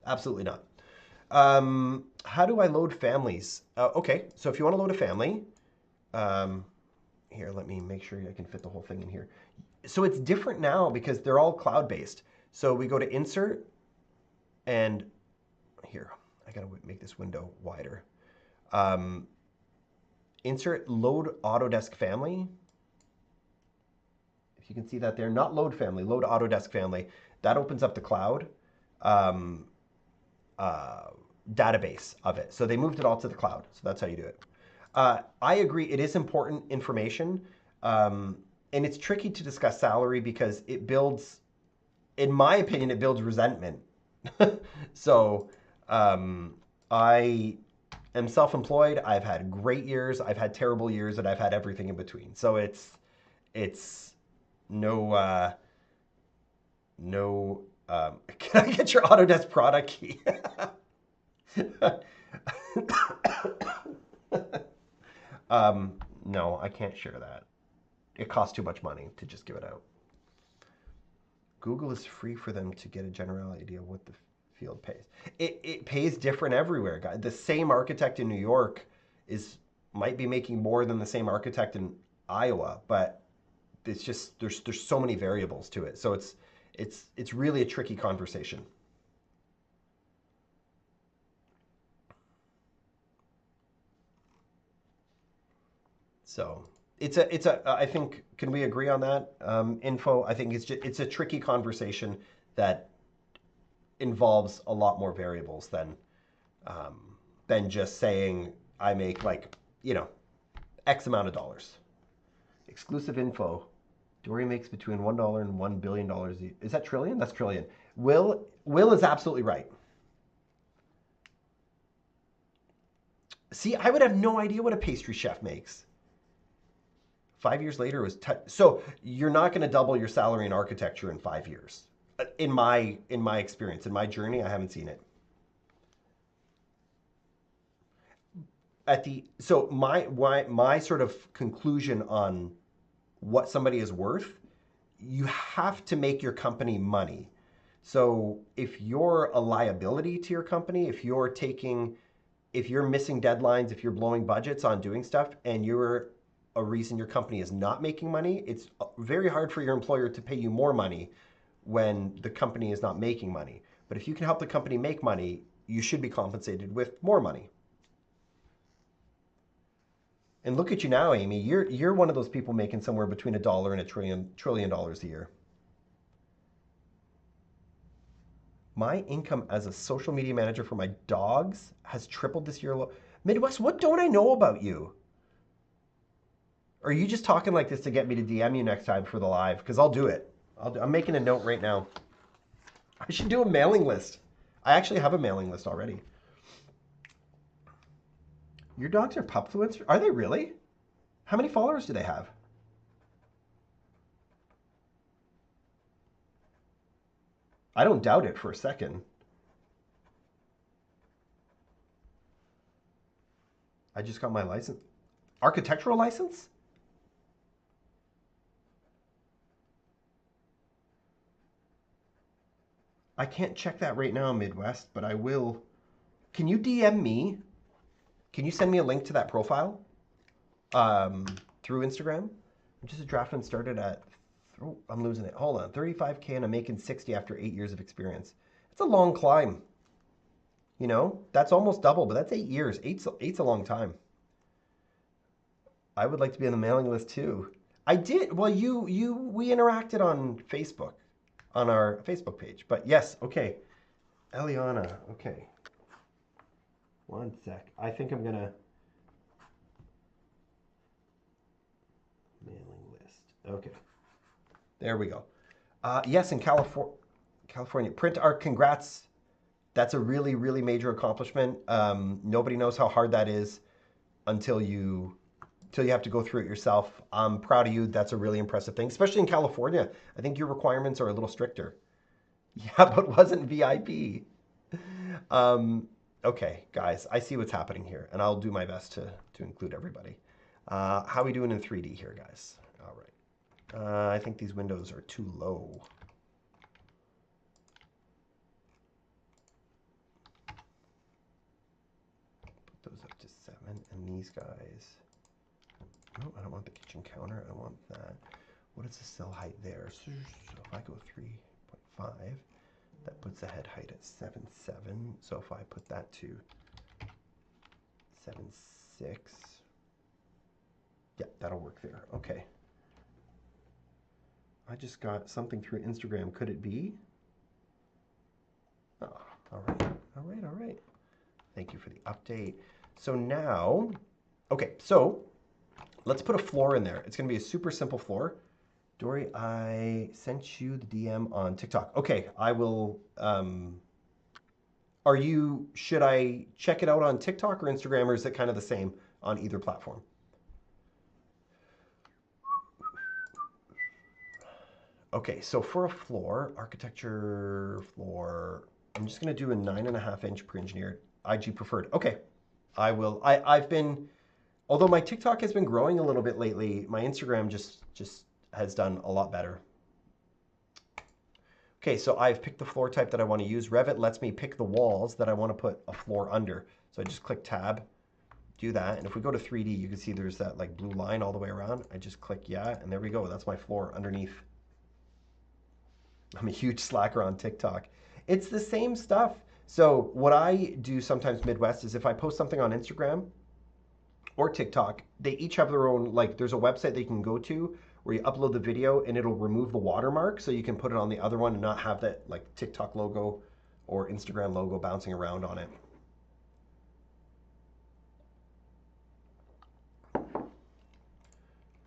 A: Absolutely not. How do I load families? Okay, so if you want to load a family, um, here, let me make sure I can fit the whole thing in here. So it's different now because they're all cloud-based. So we go to Insert, and here, I gotta make this window wider. Um, Insert, Load Autodesk Family. If you can see that there, not Load Family, Load Autodesk Family. That opens up the cloud. Um, uh, Database of it. So they moved it all to the cloud. So that's how you do it. I agree. It is important information. And it's tricky to discuss salary because it builds, in my opinion, it builds resentment. So I am self-employed. I've had great years. I've had terrible years, and I've had everything in between. So it's no no. Can I get your Autodesk product key? No, I can't share that. It costs too much money to just give it out. Google is free for them to get a general idea of what the field pays. It pays different everywhere, guys. The same architect in New York might be making more than the same architect in Iowa, but it's just there's so many variables to it. So it's really a tricky conversation. So I think, can we agree on that? Info, I think it's a tricky conversation that involves a lot more variables than just saying I make like, X amount of dollars. Exclusive info. Dory makes between $1 and $1 billion. Is that trillion? That's trillion. Will is absolutely right. See, I would have no idea what a pastry chef makes. 5 years later, it was so you're not going to double your salary in architecture in 5 years. In my experience, in my journey, I haven't seen it. So my sort of conclusion on what somebody is worth, you have to make your company money. So if you're a liability to your company, if you're missing deadlines, if you're blowing budgets on doing stuff, and you're a reason your company is not making money, it's very hard for your employer to pay you more money when the company is not making money. But if you can help the company make money, you should be compensated with more money. And look at you now, Amy. You're one of those people making somewhere between $1 and $1 trillion a year. My income as a social media manager for my dogs has tripled this year. Midwest, what don't I know about you? Or are you just talking like this to get me to DM you next time for the live? Because I'll do it. I'm making a note right now. I should do a mailing list. I actually have a mailing list already. Your dogs are pupfluencers? Are they really? How many followers do they have? I don't doubt it for a second. I just got my license. Architectural license? I can't check that right now, Midwest, but I will. Can you DM me? Can you send me a link to that profile through Instagram? I'm just a draftsman, started at, oh, I'm losing it. Hold on, 35K and I'm making 60 after 8 years of experience. It's a long climb. That's almost double, but that's 8 years. Eight's a long time. I would like to be on the mailing list too. I did. Well, we interacted on Facebook, on our Facebook page. But yes, okay. Eliana, okay. One sec. I think I'm gonna mailing list. Okay. There we go. Yes, in California. Print art, congrats. That's a really, really major accomplishment. Nobody knows how hard that is until you have to go through it yourself. I'm proud of you. That's a really impressive thing, especially in California. I think your requirements are a little stricter. Yeah, but wasn't VIP. Okay, guys, I see what's happening here, and I'll do my best to include everybody. How are we doing in 3D here, guys? All right. I think these windows are too low. Put those up to 7, and these guys. No, I don't want the kitchen counter. I want that. What is the cell height there? So if I go 3.5, that puts the head height at 7.7. So if I put that to 7.6, yeah, that'll work there. Okay. I just got something through Instagram. Could it be? Oh, all right, all right, all right. Thank you for the update. So now, okay, so let's put a floor in there. It's going to be a super simple floor. Dory, I sent you the DM on TikTok. Okay, I will. Should I check it out on TikTok or Instagram, or is it kind of the same on either platform? Okay, so for a floor, architecture floor, I'm just going to do a 9.5-inch pre-engineered IG preferred. Okay, I will. I've been, although my TikTok has been growing a little bit lately, my Instagram just has done a lot better. Okay, so I've picked the floor type that I want to use. Revit lets me pick the walls that I want to put a floor under. So I just click tab, do that. And if we go to 3D, you can see there's that like blue line all the way around. I just click yeah, and there we go. That's my floor underneath. I'm a huge slacker on TikTok. It's the same stuff. So what I do sometimes Midwest is if I post something on Instagram or TikTok, they each have their own, like there's a website they can go to where you upload the video and it'll remove the watermark so you can put it on the other one and not have that like TikTok logo or Instagram logo bouncing around on it.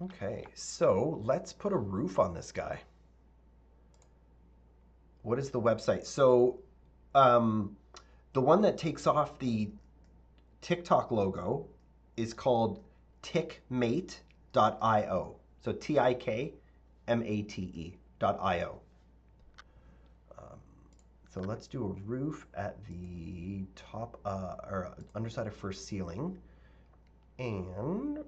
A: Okay, so let's put a roof on this guy. What is the website? So the one that takes off the TikTok logo is called tickmate.io. So TIKMATE.io. So let's do a roof at the top or underside of first ceiling. And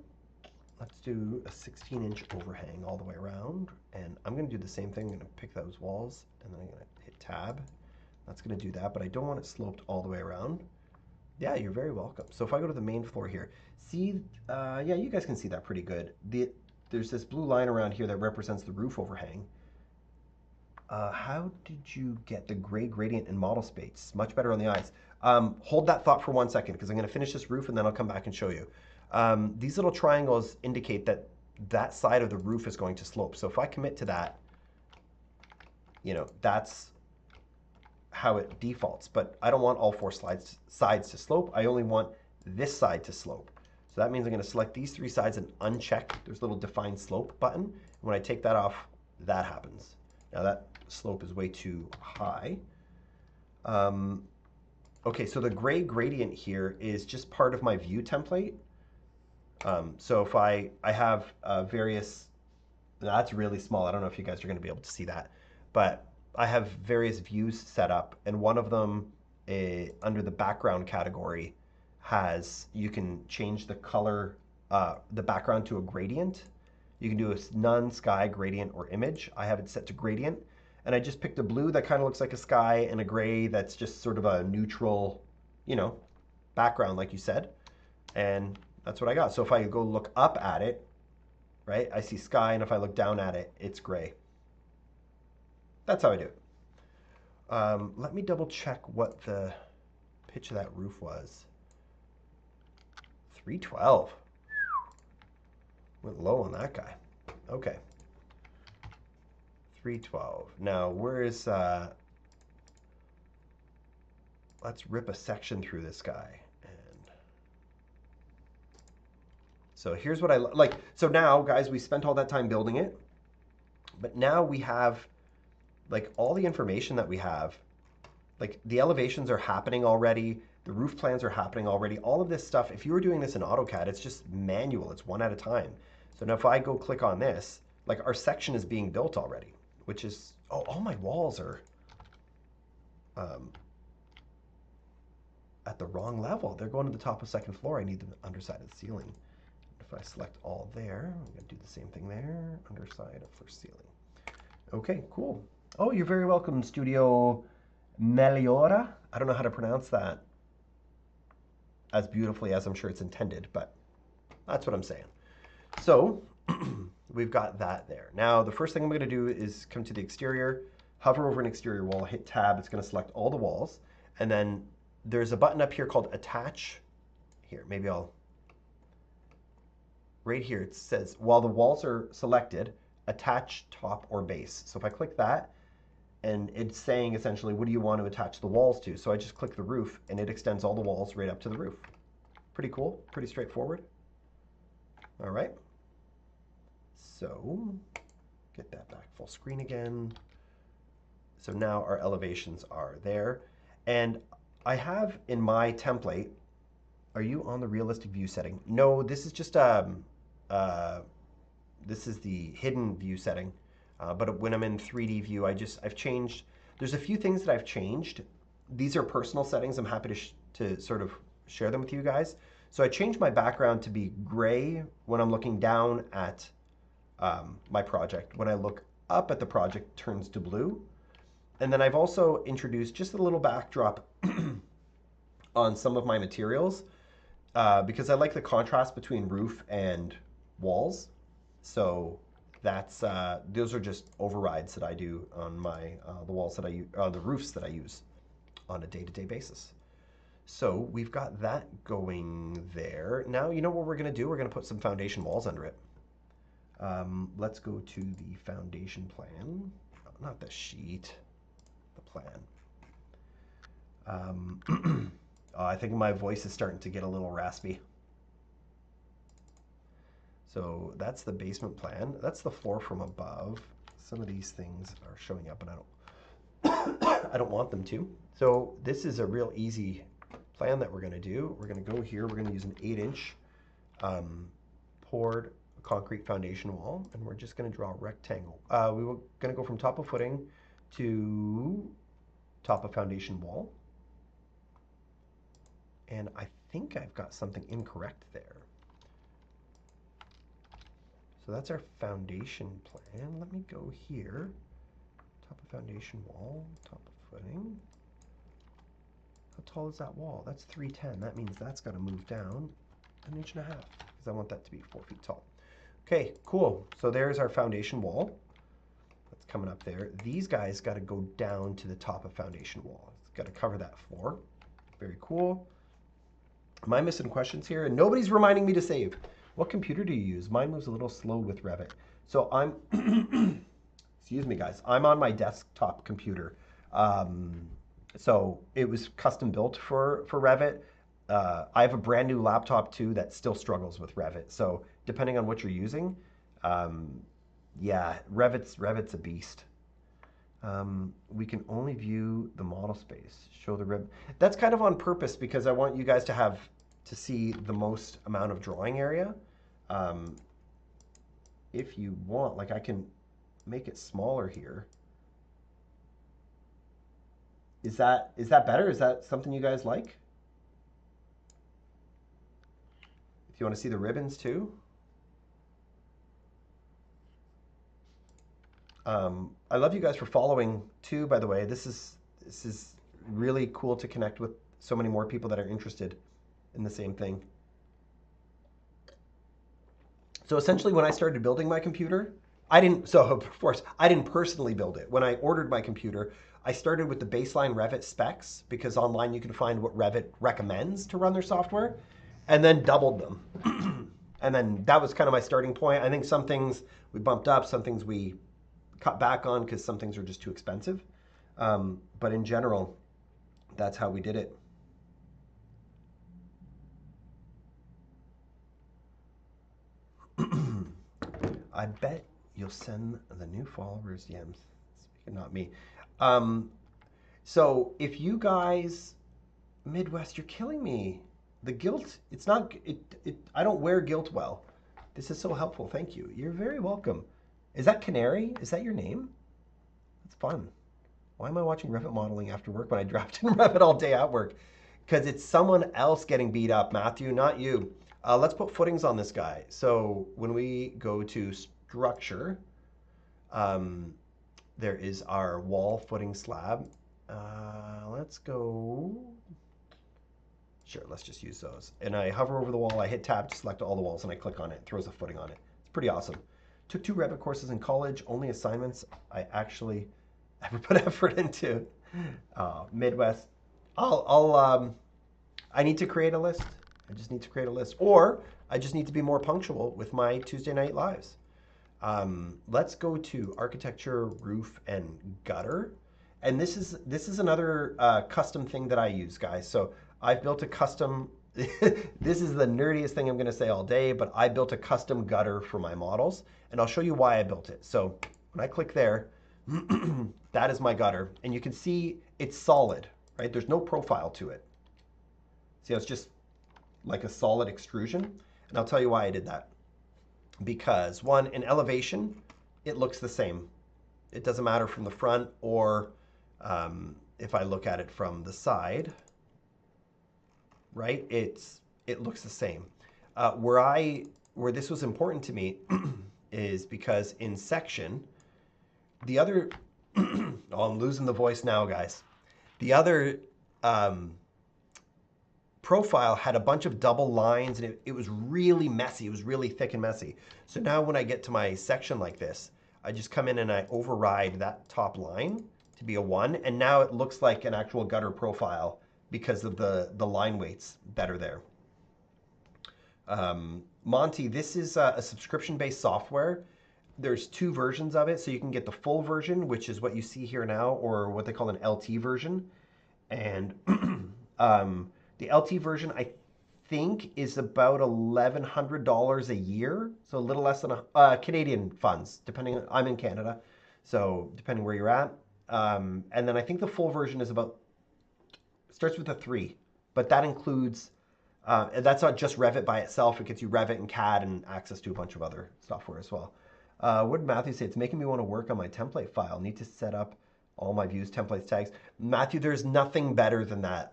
A: let's do a 16-inch overhang all the way around. And I'm going to do the same thing. I'm going to pick those walls and then I'm going to hit tab. That's going to do that, but I don't want it sloped all the way around. Yeah, you're very welcome. So if I go to the main floor here, see, yeah, you guys can see that pretty good. There's this blue line around here that represents the roof overhang. How did you get the gray gradient in model space? Much better on the eyes. Hold that thought for 1 second because I'm going to finish this roof and then I'll come back and show you. These little triangles indicate that that side of the roof is going to slope. So if I commit to that, you know, that's how it defaults. But I don't want all 4 sides to slope. I only want this side to slope. So that means I'm going to select these 3 sides and uncheck. There's a little define slope button. And when I take that off, that happens. Now that slope is way too high. Okay, so the gray gradient here is just part of my view template. So if I have various, that's really small. I don't know if you guys are going to be able to see that, but I have various views set up, and one of them under the background category you can change the color, the background to a gradient. You can do a none, sky, gradient, or image. I have it set to gradient, and I just picked a blue that kind of looks like a sky and a gray that's just sort of a neutral, you know, background like you said, and that's what I got. So if I go look up at it, right, I see sky, and if I look down at it, it's gray. That's how I do it. Let me double check what the pitch of that roof was. 312. Went low on that guy. Okay. 312. Now, where is, let's rip a section through this guy. And so here's what I like. So now, guys, we spent all that time building it, but now we have like all the information that we have, like the elevations are happening already, the roof plans are happening already, all of this stuff, if you were doing this in AutoCAD, it's just manual, it's one at a time. So now if I go click on this, like our section is being built already, which is, oh, all my walls are um, at the wrong level. They're going to the top of second floor. I need the underside of the ceiling. If I select all there, I'm gonna do the same thing there, underside of first ceiling. Okay, cool. Oh, you're very welcome, Studio Meliora. I don't know how to pronounce that as beautifully as I'm sure it's intended, but that's what I'm saying. So we've got that there. Now, the first thing I'm going to do is come to the exterior, hover over an exterior wall, hit tab. It's going to select all the walls. And then there's a button up here called attach. Here, maybe I'll, right here, it says, while the walls are selected, attach top or base. So if I click that, and it's saying essentially, what do you want to attach the walls to? So I just click the roof and it extends all the walls right up to the roof. Pretty cool, pretty straightforward. All right. So get that back full screen again. So now our elevations are there. And I have in my template, are you on the realistic view setting? No, this is just this is the hidden view setting. But when I'm in 3D view, I've changed, there's a few things that I've changed. These are personal settings. I'm happy to sort of share them with you guys. So I changed my background to be gray when I'm looking down at my project. When I look up at the project, it turns to blue. And then I've also introduced just a little backdrop on some of my materials because I like the contrast between roof and walls. So that's those are just overrides that I do on my the walls that I use, the roofs that I use on a day-to-day basis. So we've got that going there. Now you know what we're going to do? We're going to put some foundation walls under it. Let's go to the foundation plan, not the sheet, the plan. Oh, I think my voice is starting to get a little raspy. So that's the basement plan. That's the floor from above. Some of these things are showing up and I don't want them to. So this is a real easy plan that we're going to do. We're going to go here. We're going to use an 8-inch poured concrete foundation wall, and we're just going to draw a rectangle. We were going to go from top of footing to top of foundation wall. And I think I've got something incorrect there. So that's our foundation plan. Let me go here. Top of foundation wall, top of footing. How tall is that wall? That's 310. That means that's got to move down 1.5 inches because I want that to be 4 feet tall. Okay, cool. So there's our foundation wall. That's coming up there. These guys got to go down to the top of foundation wall. It's got to cover that floor. Very cool. Am I missing questions here? And nobody's reminding me to save. What computer do you use? Mine moves a little slow with Revit. So I'm, excuse me guys, I'm on my desktop computer. So it was custom built for Revit. I have a brand new laptop too that still struggles with Revit. So depending on what you're using, yeah, Revit's a beast. We can only view the model space. Show the Revit. That's kind of on purpose because I want you guys to see the most amount of drawing area. If you want, like I can make it smaller here. Is that better? Is that something you guys like? If you want to see the ribbons too. I love you guys for following too, by the way. This is really cool to connect with so many more people that are interested in the same thing. So essentially when I started building my computer, I didn't personally build it. When I ordered my computer, I started with the baseline Revit specs because online you can find what Revit recommends to run their software and then doubled them. And then that was kind of my starting point. I think some things we bumped up, some things we cut back on because some things are just too expensive. But in general, that's how we did it. I bet you'll send the new followers DMs. not me. Um, so if you guys, Midwest, you're killing me. The guilt, it's not, I don't wear guilt well. This is so helpful. Thank you. You're very welcome. Is that Canary? Is that your name? That's fun. Why am I watching Revit modeling after work when I draft in Revit all day at work? Because it's someone else getting beat up, Matthew, not you. Let's put footings on this guy. So when we go to structure, um, there is our wall footing slab. Let's go. Sure, let's just use those. And I hover over the wall, I hit tab to select all the walls, and I click on it. It throws a footing on it. It's pretty awesome. Took 2 Revit courses in college, only assignments I actually ever put effort into. Midwest. I need to create a list. I just need to create a list. Or I just need to be more punctual with my Tuesday night lives. Let's go to architecture, roof, and gutter. And this is another custom thing that I use, guys. So I've built a custom, this is the nerdiest thing I'm gonna say all day, but I built a custom gutter for my models, and I'll show you why I built it. So when I click there, that is my gutter. And you can see it's solid, right? There's no profile to it. See how it's just like a solid extrusion? And I'll tell you why I did that. Because one, in elevation, it looks the same. It doesn't matter from the front or if I look at it from the side, right? It looks the same. Where this was important to me is because in section, the other, oh, I'm losing the voice now, guys. The other profile had a bunch of double lines, and it was really messy. It was really thick and messy. So now when I get to my section like this, I just come in and I override that top line to be a 1, and now it looks like an actual gutter profile because of the line weights that are there. Monty, this is a subscription-based software. There's 2 versions of it, so you can get the full version, which is what you see here now, or what they call an LT version. And the LT version, I think, is about $1,100 a year, so a little less than Canadian funds, depending. I'm in Canada, so depending where you're at. And then I think the full version is starts with a 3, but that includes. That's not just Revit by itself. It gets you Revit and CAD and access to a bunch of other software as well. What did Matthew say? It's making me want to work on my template file. Need to set up all my views, templates, tags. Matthew, there's nothing better than that.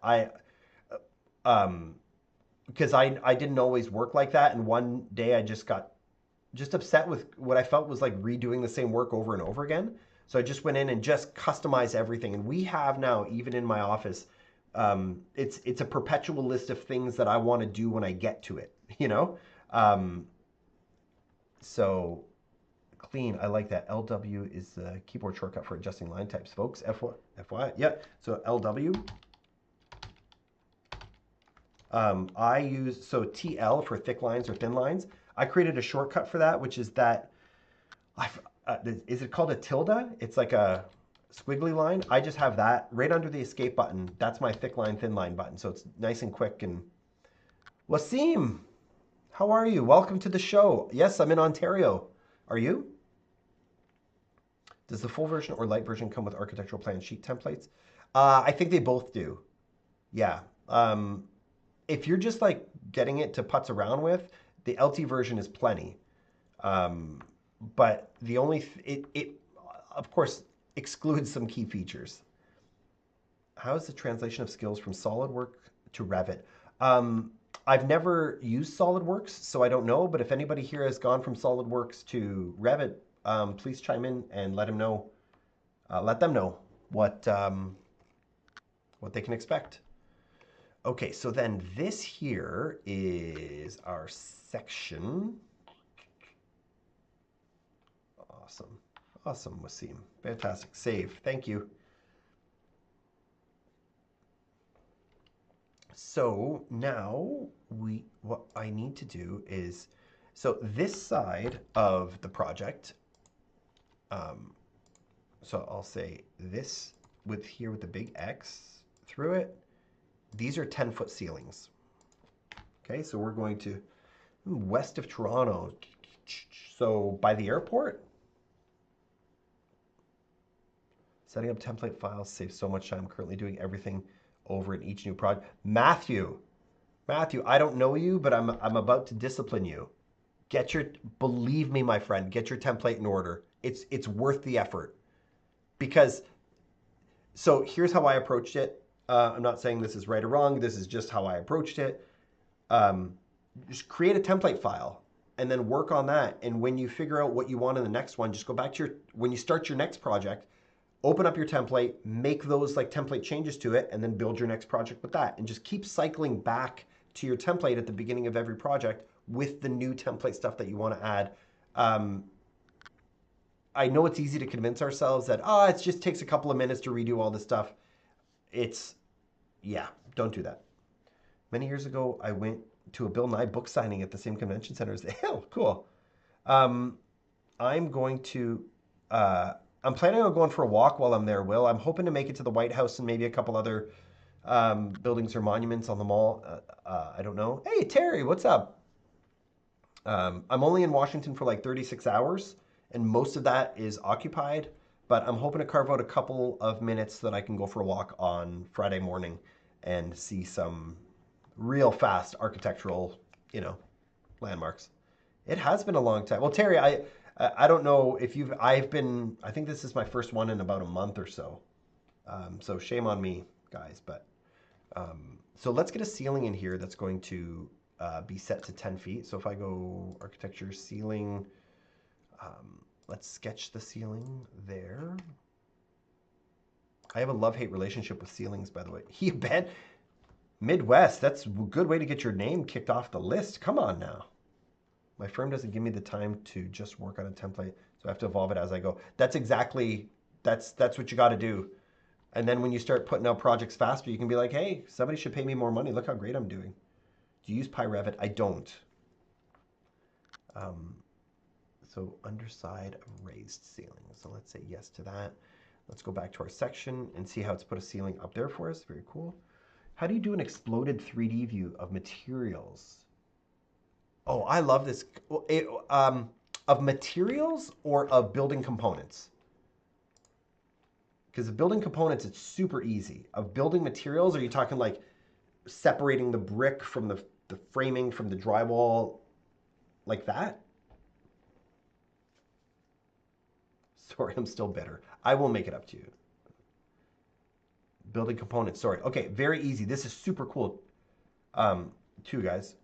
A: Because I didn't always work like that, and one day I just got upset with what I felt was like redoing the same work over and over again. So I just went in and just customized everything. And we have now, even in my office, it's a perpetual list of things that I want to do when I get to it, you know? So clean, I like that. LW is the keyboard shortcut for adjusting line types, folks. FY, yeah. So LW. I use, so TL for thick lines or thin lines. I created a shortcut for that, which is that, is it called a tilde? It's like a squiggly line. I just have that right under the escape button. That's my thick line, thin line button. So it's nice and quick. And Wasim, how are you? Welcome to the show. Yes, I'm in Ontario. Are you? Does the full version or light version come with architectural plan sheet templates? I think they both do. Yeah. If you're just like getting it to putz around with, the LT version is plenty. But the only, it of course excludes some key features. How is the translation of skills from SolidWorks to Revit? I've never used SolidWorks, so I don't know, but if anybody here has gone from SolidWorks to Revit, please chime in and let them know what they can expect. Okay, so then this here is our section. Awesome. Awesome, Wasim. Fantastic. Save. Thank you. So now what I need to do is, so this side of the project, so I'll say this with the big X through it. These are 10-foot ceilings. Okay, so we're going to west of Toronto. So by the airport. Setting up template files saves so much time. Currently doing everything over in each new project. Matthew, I don't know you, but I'm about to discipline you. Believe me, my friend, get your template in order. It's worth the effort. Because, so here's how I approached it. I'm not saying this is right or wrong. This is just how I approached it. Just create a template file and then work on that. And when you figure out what you want in the next one, just go back to when you start your next project, open up your template, make those like template changes to it, and then build your next project with that. And just keep cycling back to your template at the beginning of every project with the new template stuff that you want to add. I know it's easy to convince ourselves that, it just takes a couple of minutes to redo all this stuff. Yeah, don't do that. Many years ago, I went to a Bill Nye book signing at the same convention center as the hell. Cool. I'm going to, I'm planning on going for a walk while I'm there, Will. I'm hoping to make it to the White House and maybe a couple other buildings or monuments on the mall. I don't know. Hey, Terry, what's up? I'm only in Washington for like 36 hours, and most of that is occupied, but I'm hoping to carve out a couple of minutes so that I can go for a walk on Friday morning and see some real fast architectural, landmarks. It has been a long time. Well, Terry, I don't know if I think this is my first one in about a month or so. So shame on me, guys. But so let's get a ceiling in here that's going to be set to 10 feet. So if I go architecture ceiling, let's sketch the ceiling there. I have a love-hate relationship with ceilings, by the way. Midwest, that's a good way to get your name kicked off the list. Come on now. My firm doesn't give me the time to just work on a template, so I have to evolve it as I go. That's what you got to do. And then when you start putting out projects faster, you can be like, hey, somebody should pay me more money. Look how great I'm doing. Do you use Revit? I don't. So underside of raised ceiling. So let's say yes to that. Let's go back to our section and see how it's put a ceiling up there for us. Very cool. How do you do an exploded 3D view of materials? Oh, I love this. Of materials or of building components? Because of building components, it's super easy. Of building materials, are you talking like separating the brick from the framing from the drywall like that? Sorry, I'm still bitter. I will make it up to you. Building components, sorry. Okay, very easy. This is super cool. Too, guys.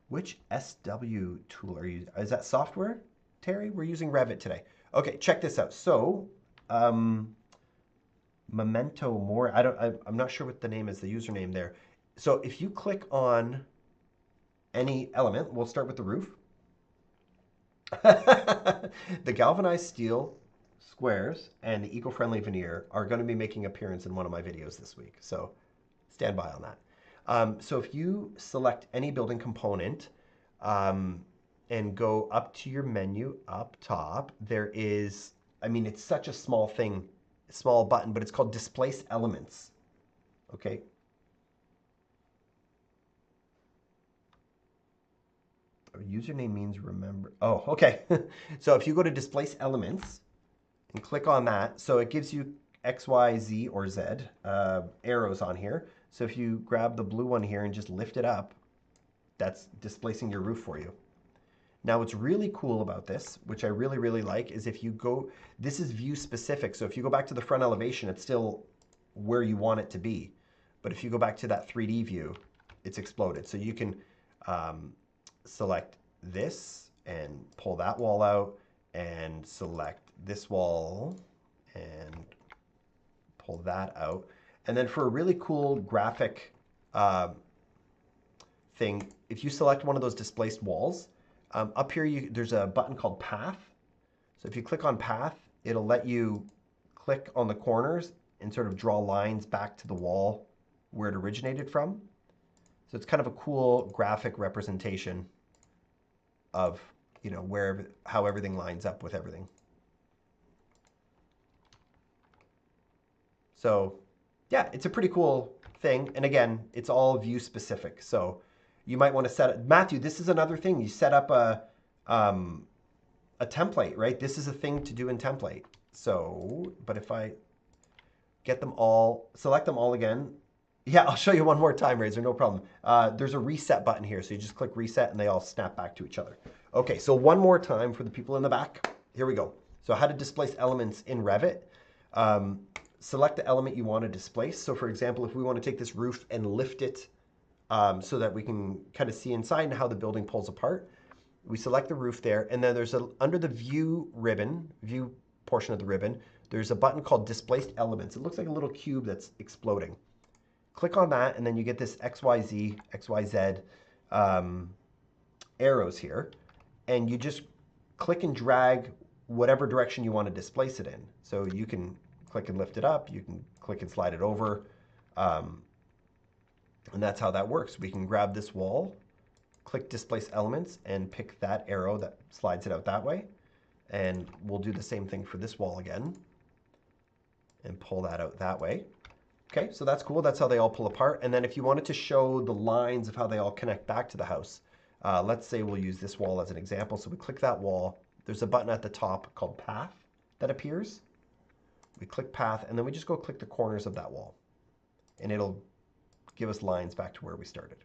A: Which SW tool are you? Is that software, Terry? We're using Revit today. Okay, check this out. So, Memento Mori. I'm not sure what the name is, the username there. So if you click on any element, we'll start with the roof. The galvanized steel squares and the eco-friendly veneer are going to be making appearance in one of my videos this week. So stand by on that. So if you select any building component and go up to your menu up top, there is, it's such a small thing, small button, but it's called Displace Elements. Okay. Username means remember. Oh, okay. So if you go to Displace Elements and click on that, so it gives you X, Y, Z, or Z arrows on here. So if you grab the blue one here and just lift it up, that's displacing your roof for you. Now what's really cool about this, which I really, really like, is if you go, this is view specific. So if you go back to the front elevation, it's still where you want it to be. But if you go back to that 3D view, it's exploded. So you can select this and pull that wall out and select this wall and pull that out. And then for a really cool graphic thing, if you select one of those displaced walls, up here there's a button called Path. So if you click on Path, it'll let you click on the corners and sort of draw lines back to the wall where it originated from. So it's kind of a cool graphic representation of, how everything lines up with everything. So yeah, it's a pretty cool thing. And again, it's all view specific. So you might want to set it. Matthew, this is another thing. You set up a template, right? This is a thing to do in template. So, but if I get them all, select them all again. Yeah, I'll show you one more time, Razor, no problem. There's a reset button here, so you just click reset and they all snap back to each other. Okay, so one more time for the people in the back. Here we go. So how to displace elements in Revit. Select the element you want to displace. So for example, if we want to take this roof and lift it so that we can kind of see inside and how the building pulls apart, we select the roof there, and then there's under the view ribbon, view portion of the ribbon, there's a button called displaced elements. It looks like a little cube that's exploding. Click on that, and then you get this XYZ, XYZ arrows here, and you just click and drag whatever direction you want to displace it in. So you can click and lift it up, you can click and slide it over, and that's how that works. We can grab this wall, click displace elements, and pick that arrow that slides it out that way. And we'll do the same thing for this wall again and pull that out that way. Okay, so that's cool. That's how they all pull apart. And then if you wanted to show the lines of how they all connect back to the house, let's say we'll use this wall as an example. So we click that wall. There's a button at the top called Path that appears. We click Path, and then we just go click the corners of that wall. And it'll give us lines back to where we started.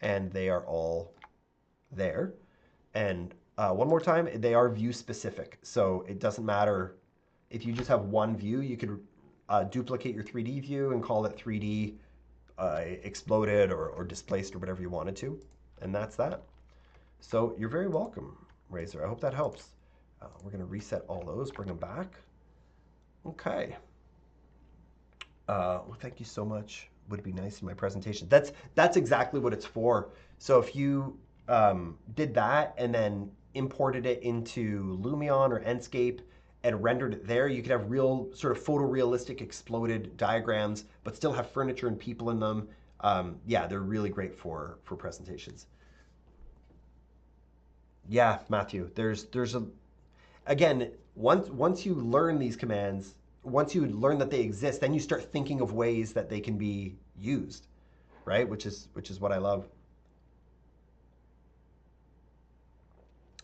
A: And they are all there. And one more time, they are view specific. So it doesn't matter if you just have one view, you could duplicate your 3D view and call it 3D exploded or displaced or whatever you wanted to. And that's that. So you're very welcome, Razor. I hope that helps. We're going to reset all those, bring them back. Okay. Well, thank you so much. Would be nice in my presentation. That's exactly what it's for. So if you did that and then imported it into Lumion or Enscape and rendered it there, you could have real sort of photorealistic exploded diagrams, but still have furniture and people in them. Yeah, they're really great for presentations. Yeah, Matthew, there's again, once you learn these commands, once you learn that they exist, then you start thinking of ways that they can be used, right? Which is what I love.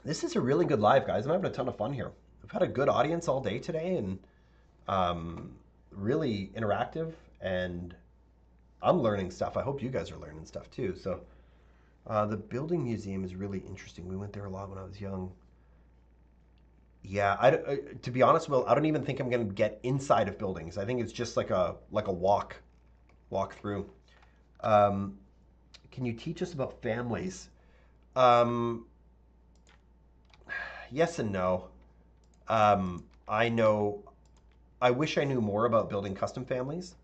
A: This is a really good live, guys. I'm having a ton of fun here. I've had a good audience all day today, and really interactive, and I'm learning stuff. I hope you guys are learning stuff too. So the building museum is really interesting. We went there a lot when I was young. Yeah, to be honest, Will, I don't even think I'm going to get inside of buildings. I think it's just like a walk through. Can you teach us about families? Yes and no. I wish I knew more about building custom families.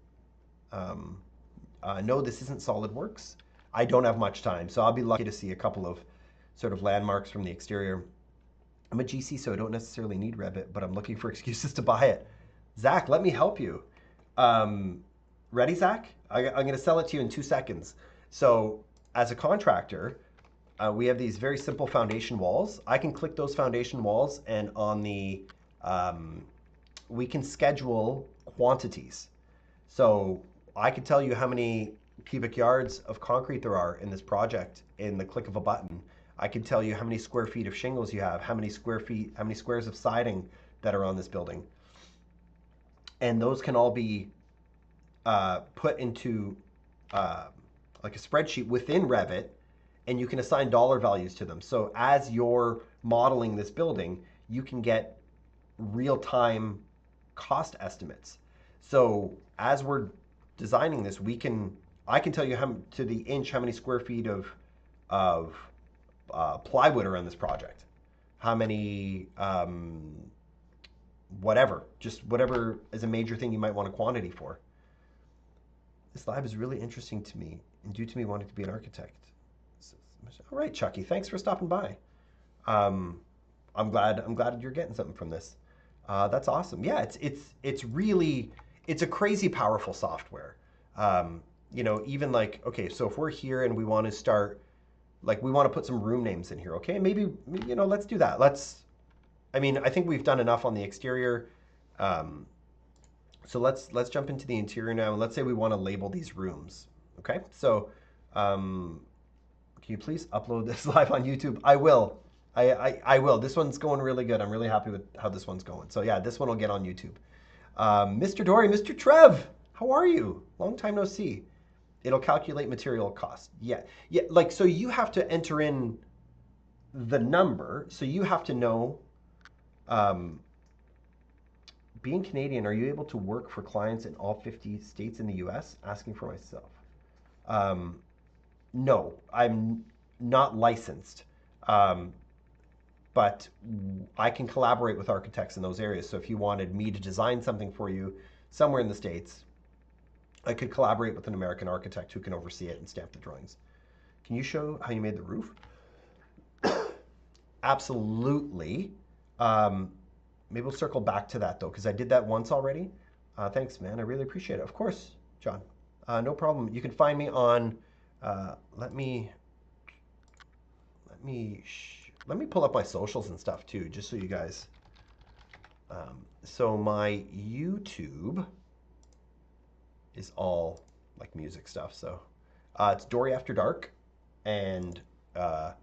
A: No, this isn't SolidWorks. I don't have much time, so I'll be lucky to see a couple of sort of landmarks from the exterior. I'm a GC, so I don't necessarily need Revit, but I'm looking for excuses to buy it. Zach, let me help you. Ready, Zach? I'm going to sell it to you in 2 seconds. So as a contractor, we have these very simple foundation walls. I can click those foundation walls, and on the we can schedule quantities. So I could tell you how many cubic yards of concrete there are in this project in the click of a button. I can tell you how many square feet of shingles you have, how many squares of siding that are on this building. And those can all be put into like a spreadsheet within Revit, and you can assign dollar values to them. So as you're modeling this building, you can get real-time cost estimates. So as we're designing this, I can tell you to the inch how many square feet of plywood are on this project, how many whatever is a major thing you might want a quantity for. This lab is really interesting to me and due to me wanting to be an architect. All right, Chucky, thanks for stopping by. I'm glad you're getting something from this. That's awesome. Yeah, it's a crazy powerful software. You know, even like, okay, so if we're here and we want to start, like we want to put some room names in here, okay? Maybe, you know, let's do that. I mean, I think we've done enough on the exterior. So let's jump into the interior now, and let's say we want to label these rooms, okay? So can you please upload this live on YouTube? I will. I will. This one's going really good. I'm really happy with how this one's going. So yeah, this one will get on YouTube. Mr. Dory, Mr. Trev, how are you? Long time no see. It'll calculate material cost. Yeah, yeah. Like, so you have to enter in the number. So you have to know, um, being Canadian, are you able to work for clients in all 50 states in the US? Asking for myself. Um, no, I'm not licensed. Um, but I can collaborate with architects in those areas. So if you wanted me to design something for you somewhere in the States, I could collaborate with an American architect who can oversee it and stamp the drawings. Can you show how you made the roof? Absolutely. Um, Maybe we'll circle back to that though, because I did that once already. Thanks, man. I really appreciate it. Of course, John. No problem. You can find me on. Let me let me pull up my socials and stuff too, just so you guys. So my YouTube is all like music stuff. So it's Dory After Dark, and I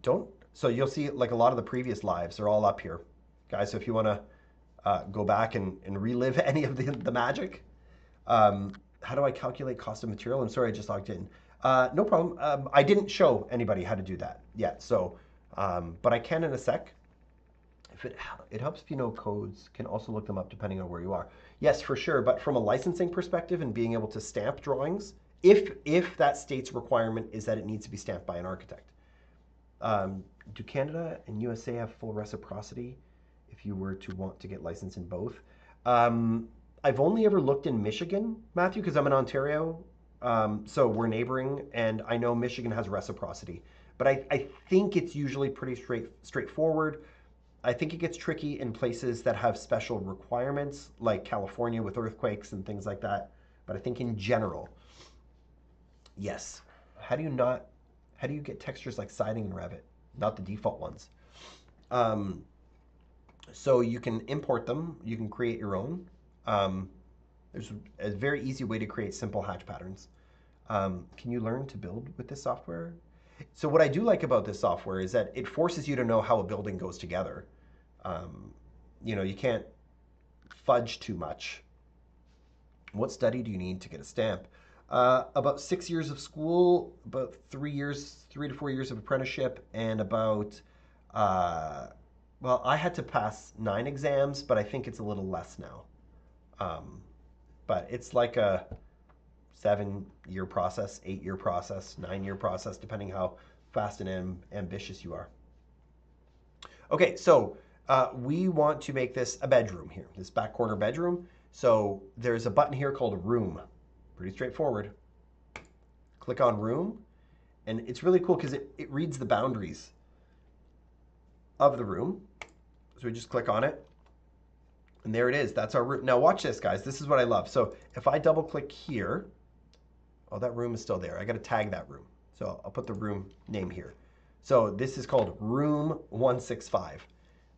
A: don't. So you'll see like a lot of the previous lives are all up here, guys. So if you want to go back and relive any of the magic, how do I calculate cost of material? I'm sorry, I just logged in. No problem. I didn't show anybody how to do that yet. So, but I can in a sec. If it helps if you know codes, can also look them up depending on where you are. Yes, for sure. But from a licensing perspective and being able to stamp drawings, if that state's requirement is that it needs to be stamped by an architect. Do Canada and USA have full reciprocity if you were to want to get licensed in both? I've only ever looked in Michigan, Matthew, because I'm in Ontario. So we're neighboring, and I know Michigan has reciprocity. But I think it's usually pretty straightforward. I think it gets tricky in places that have special requirements, like California with earthquakes and things like that. But I think in general, yes. How do you get textures like siding in Revit? Not the default ones. So you can import them. You can create your own. There's a very easy way to create simple hatch patterns. Can you learn to build with this software? So what I do like about this software is that it forces you to know how a building goes together. You can't fudge too much. What study do you need to get a stamp? About 6 years of school, about 3 to 4 years of apprenticeship, and about, well, I had to pass 9 exams, but I think it's a little less now. But it's like a 7-year process, 8-year process, 9-year process, depending how fast and ambitious you are. Okay, so we want to make this a bedroom here, this back corner bedroom. So there's a button here called Room. Pretty straightforward. Click on Room, and it's really cool because it reads the boundaries of the room. So we just click on it, and there it is. That's our room. Now watch this, guys. This is what I love. So if I double click here, oh, that room is still there. I got to tag that room. So I'll put the room name here. So this is called Room 165.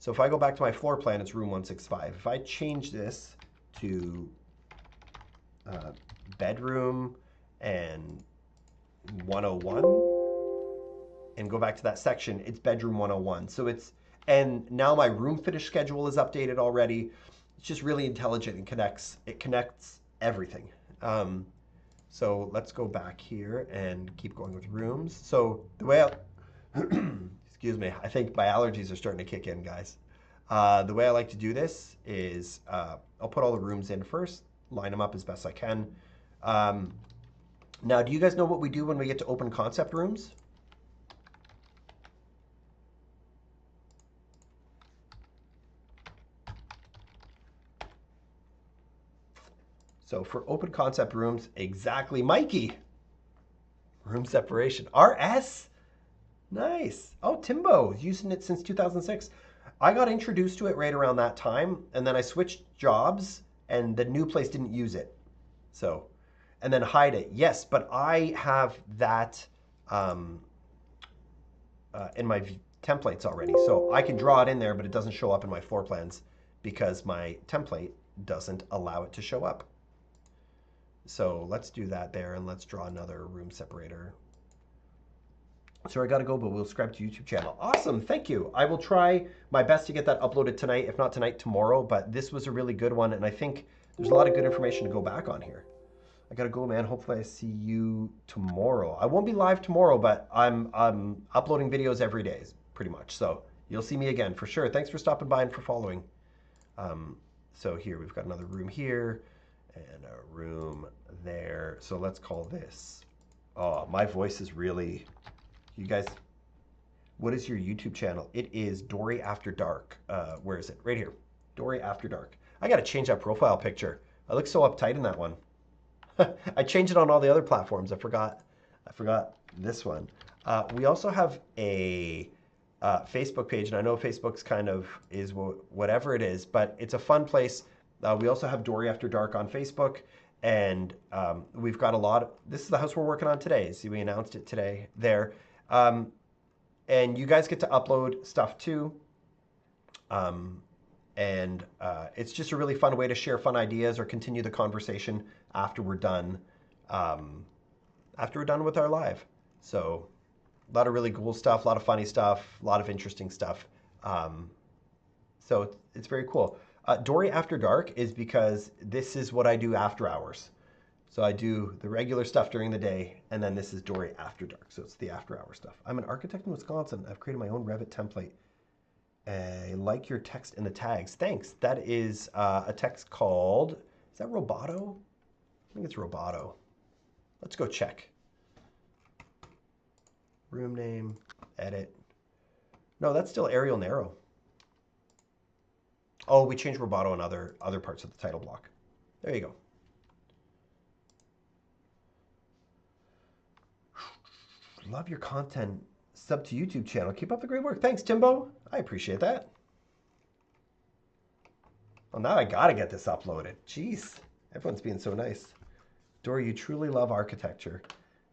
A: So if I go back to my floor plan, it's Room 165. If I change this to bedroom and 101 and go back to that section, it's bedroom 101. So and now my room finish schedule is updated already. It's just really intelligent and connects everything. So let's go back here and keep going with rooms. So the way excuse me, I think my allergies are starting to kick in, guys. The way I like to do this is I'll put all the rooms in first, line them up as best I can. Now, do you guys know what we do when we get to open concept rooms? So for open concept rooms, exactly, Mikey. Room separation, RS. Nice. Oh, Timbo, using it since 2006. I got introduced to it right around that time, and then I switched jobs, and the new place didn't use it. So, and then hide it. Yes, but I have that in my templates already. So I can draw it in there, but it doesn't show up in my floor plans because my template doesn't allow it to show up. So let's do that there, and let's draw another room separator. So I got to go, but we'll subscribe to YouTube channel. Awesome, thank you. I will try my best to get that uploaded tonight, if not tonight, tomorrow. But this was a really good one, and I think there's a lot of good information to go back on here. I gotta go, man. Hopefully I see you tomorrow. I won't be live tomorrow, but I'm uploading videos every day, pretty much. So you'll see me again for sure. Thanks for stopping by and for following. So here we've got another room here and a room there. So let's call this. Oh, my voice is really. You guys, what is your YouTube channel? It is Dory After Dark. Where is it? Right here. Dory After Dark. I got to change that profile picture. I look so uptight in that one. I changed it on all the other platforms. I forgot this one. We also have a Facebook page, and I know Facebook's kind of is whatever it is, but it's a fun place. We also have Dory After Dark on Facebook, and we've got a lot. This is the house we're working on today. See, we announced it today there. And you guys get to upload stuff too. It's just a really fun way to share fun ideas or continue the conversation after we're done with our live. So a lot of really cool stuff, a lot of funny stuff, a lot of interesting stuff. So it's very cool. Dory After Dark is because this is what I do after hours. So I do the regular stuff during the day, and then this is Dory After Dark. So it's the after hour stuff. I'm an architect in Wisconsin. I've created my own Revit template. I like your text in the tags. Thanks. That is a text called, is that Roboto? I think it's Roboto. Let's go check. Room name, edit. No, that's still Arial Narrow. Oh, we changed Roboto in other parts of the title block. There you go. Love your content. Sub to YouTube channel. Keep up the great work. Thanks, Timbo. I appreciate that. Well, now I gotta get this uploaded. Jeez, everyone's being so nice. Dory, you truly love architecture.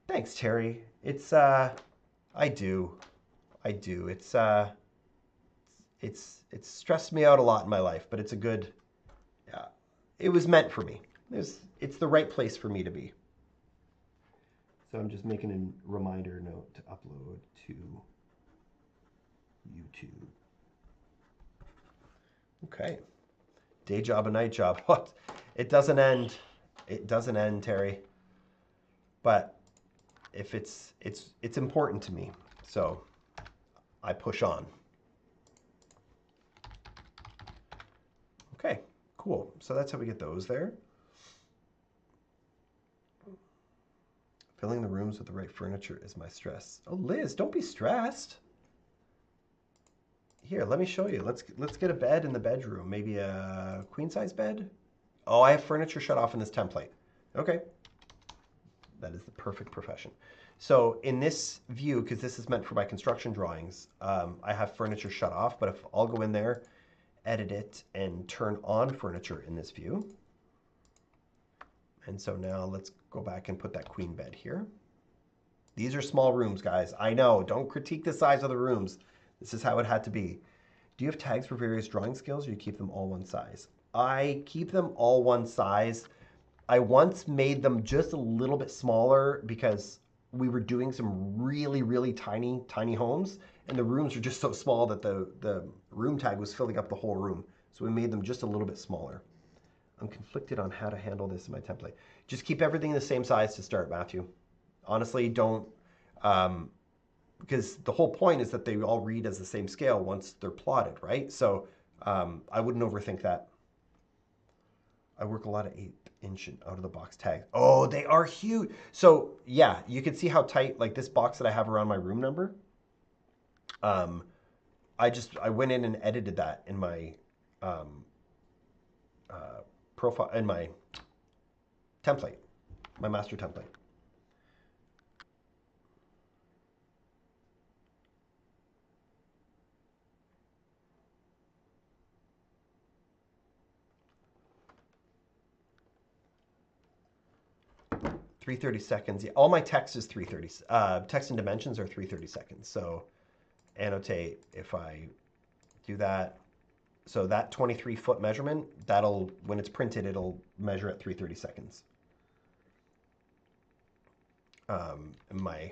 A: Thanks, Terry. It's I do. It's stressed me out a lot in my life, but it's a good. Yeah, it was meant for me. It's the right place for me to be. So I'm just making a reminder note to upload to YouTube. Okay. Day job and night job. What? It doesn't end. It doesn't end, Terry. But if it's important to me, so I push on. Okay, cool. So that's how we get those there. Filling the rooms with the right furniture is my stress. Oh, Liz, don't be stressed. Here, let me show you. Let's get a bed in the bedroom. Maybe a queen size bed. Oh, I have furniture shut off in this template. Okay. That is the perfect profession. So in this view, because this is meant for my construction drawings, I have furniture shut off, but if I'll go in there, edit it, and turn on furniture in this view. And so now let's go back and put that queen bed here. These are small rooms, guys. I know, don't critique the size of the rooms. This is how it had to be. Do you have tags for various drawing skills, or you keep them all one size? I keep them all one size. I once made them just a little bit smaller because we were doing some really, really tiny homes, and the rooms were just so small that the room tag was filling up the whole room. So we made them just a little bit smaller. I'm conflicted on how to handle this in my template. Just keep everything the same size to start, Matthew. Honestly, don't, because the whole point is that they all read as the same scale once they're plotted, right? So I wouldn't overthink that. I work a lot of 8-inch and out-of-the-box tags. Oh, they are huge. So yeah, you can see how tight, like this box that I have around my room number. I went in and edited that in my profile, in my template, my master template. $330 seconds. Yeah, all my text is 330. Text and dimensions are 330 seconds. So annotate if I do that. So that 23-foot measurement, that'll, when it's printed, it'll measure at 330 seconds. My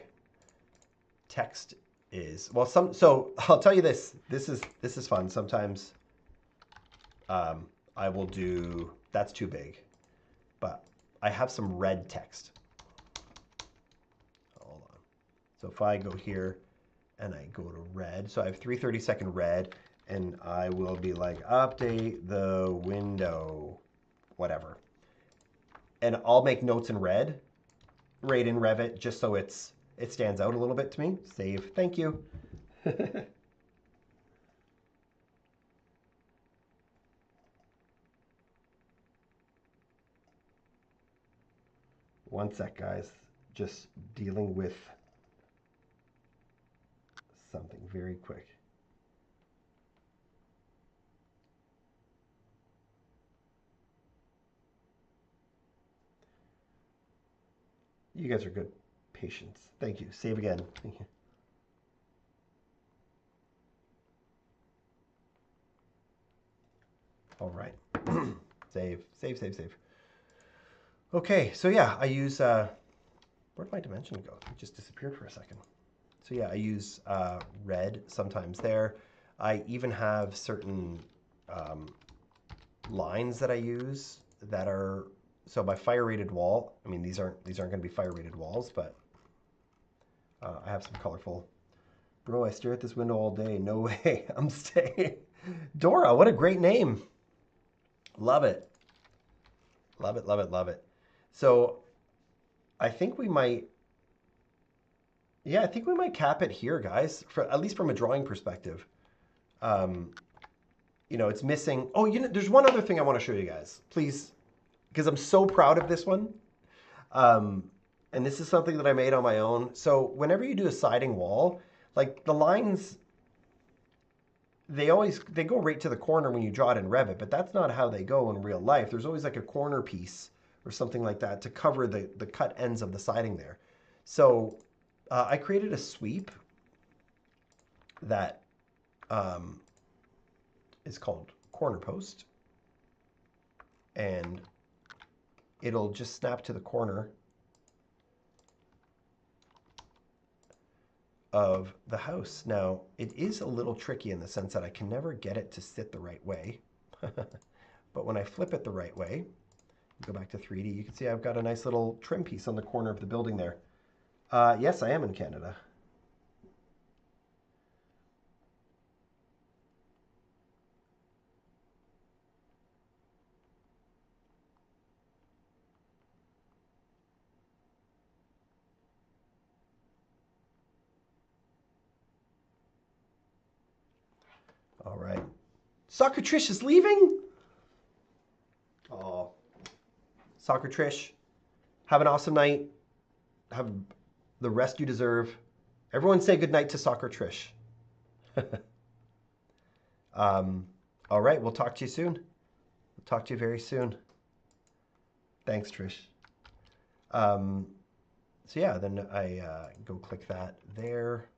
A: text is. Well, so I'll tell you this. This is fun. Sometimes I will do, that's too big, but I have some red text. Hold on. So if I go here and I go to red, so I have 330-second red, and I will be like, update the window, whatever. And I'll make notes in red, right in Revit, just so it stands out a little bit to me. Save, thank you. One sec, guys. Just dealing with something very quick. You guys are good. Patience. Thank you. Save again. Thank you. All right. Save, save, save, save. Okay, so yeah, I use, where'd my dimension go? It just disappeared for a second. So yeah, I use red sometimes there. I even have certain lines that I use that are, so my fire rated wall, I mean, these aren't going to be fire rated walls, but I have some colorful. Bro, I stare at this window all day. No way, I'm staying. Dora, what a great name. Love it. Love it, love it, love it. So I think we might, yeah, I think we might cap it here, guys, for, at least from a drawing perspective. You know, it's missing. Oh, you know, there's one other thing I want to show you guys, please, because I'm so proud of this one. And this is something that I made on my own. So whenever you do a siding wall, like the lines, they go right to the corner when you draw it in Revit, but that's not how they go in real life. There's always like a corner piece or something like that to cover the cut ends of the siding there. So I created a sweep that is called corner post, and it'll just snap to the corner of the house. Now, it is a little tricky in the sense that I can never get it to sit the right way. But when I flip it the right way, go back to 3D, you can see I've got a nice little trim piece on the corner of the building there. Yes, I am in Canada. All right. Soccer Trish is leaving? Oh, Soccer Trish, have an awesome night. Have the rest you deserve. Everyone say goodnight to Soccer Trish. All right, we'll talk to you soon. We'll talk to you very soon. Thanks, Trish. So yeah, then I go click that there.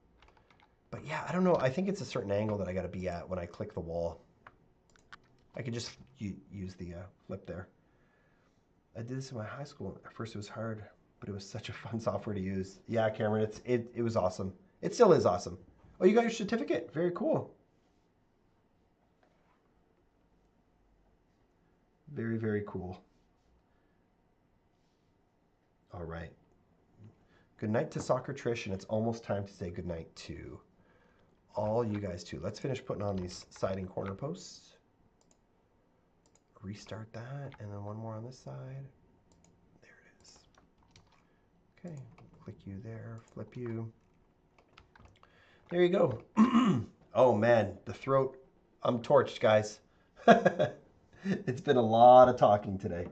A: But yeah, I don't know. I think it's a certain angle that I got to be at when I click the wall. I could just use the flip there. I did this in my high school. At first it was hard, but it was such a fun software to use. Yeah, Cameron, it was awesome. It still is awesome. Oh, you got your certificate. Very cool. Very, very cool. All right. Good night to Soccer Trish, and it's almost time to say good night to all you guys too. Let's finish putting on these siding corner posts. Restart that, and then one more on this side. There it is. Okay, click you there, flip you. There you go. Oh man, the throat. I'm torched, guys. It's been a lot of talking today.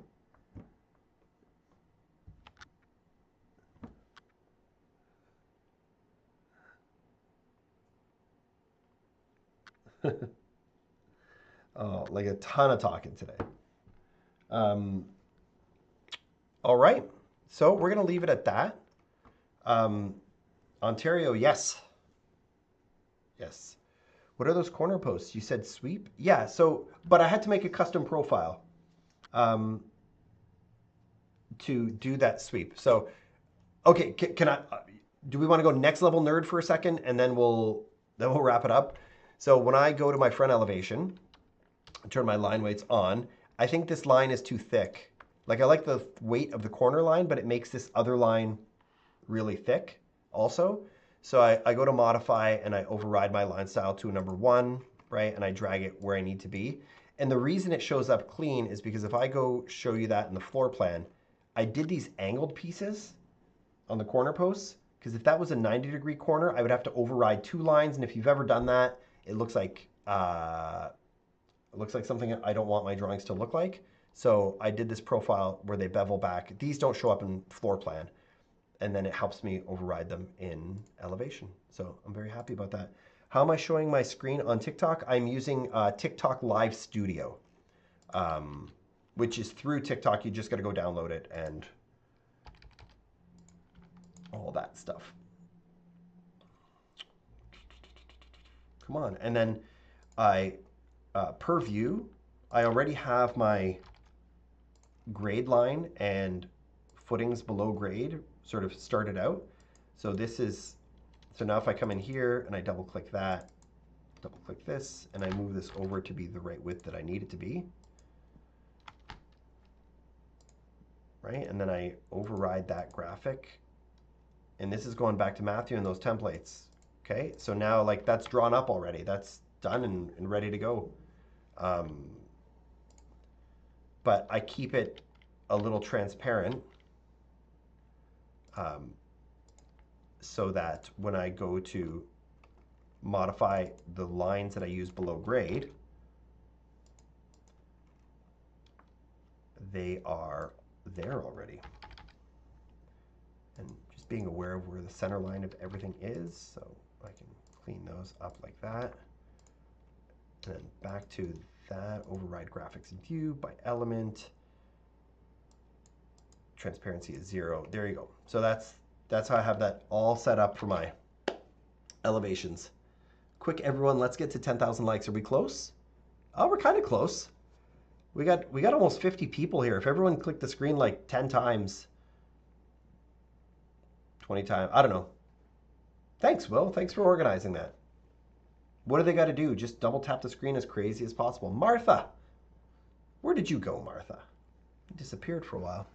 A: Oh, like a ton of talking today. Um, all right, so we're gonna leave it at that. Ontario, yes. Yes. What are those corner posts? You said sweep? Yeah, so, but I had to make a custom profile to do that sweep. So, okay, can I, do we want to go next level nerd for a second and then we'll wrap it up? So when I go to my front elevation, turn my line weights on, I think this line is too thick. Like I like the weight of the corner line, but it makes this other line really thick also. So I go to modify and I override my line style to a number 1, right? And I drag it where I need to be. And the reason it shows up clean is because if I go show you that in the floor plan, I did these angled pieces on the corner posts, because if that was a 90-degree corner, I would have to override 2 lines. And if you've ever done that, it looks like something I don't want my drawings to look like. So I did this profile where they bevel back. These don't show up in floor plan. And then it helps me override them in elevation. So I'm very happy about that. How am I showing my screen on TikTok? I'm using TikTok Live Studio, which is through TikTok. You just got to go download it and all that stuff. Come on. And then per view, I already have my grade line and footings below grade sort of started out. So now if I come in here and I double click that, double click this, and I move this over to be the right width that I need it to be, right? And then I override that graphic. And this is going back to Matthew and those templates. Okay, so now like that's drawn up already. That's done and ready to go. But I keep it a little transparent so that when I go to modify the lines that I use below grade, they are there already. And just being aware of where the center line of everything is, so I can clean those up like that. And then back to that, override graphics and view by element. Transparency is 0. There you go. So that's how I have that all set up for my elevations. Quick, everyone, let's get to 10,000 likes. Are we close? Oh, we're kind of close. We got almost 50 people here. If everyone clicked the screen like 10 times, 20 times, I don't know. Thanks, Will. Thanks for organizing that. What do they got to do? Just double tap the screen as crazy as possible. Martha! Where did you go, Martha? You disappeared for a while.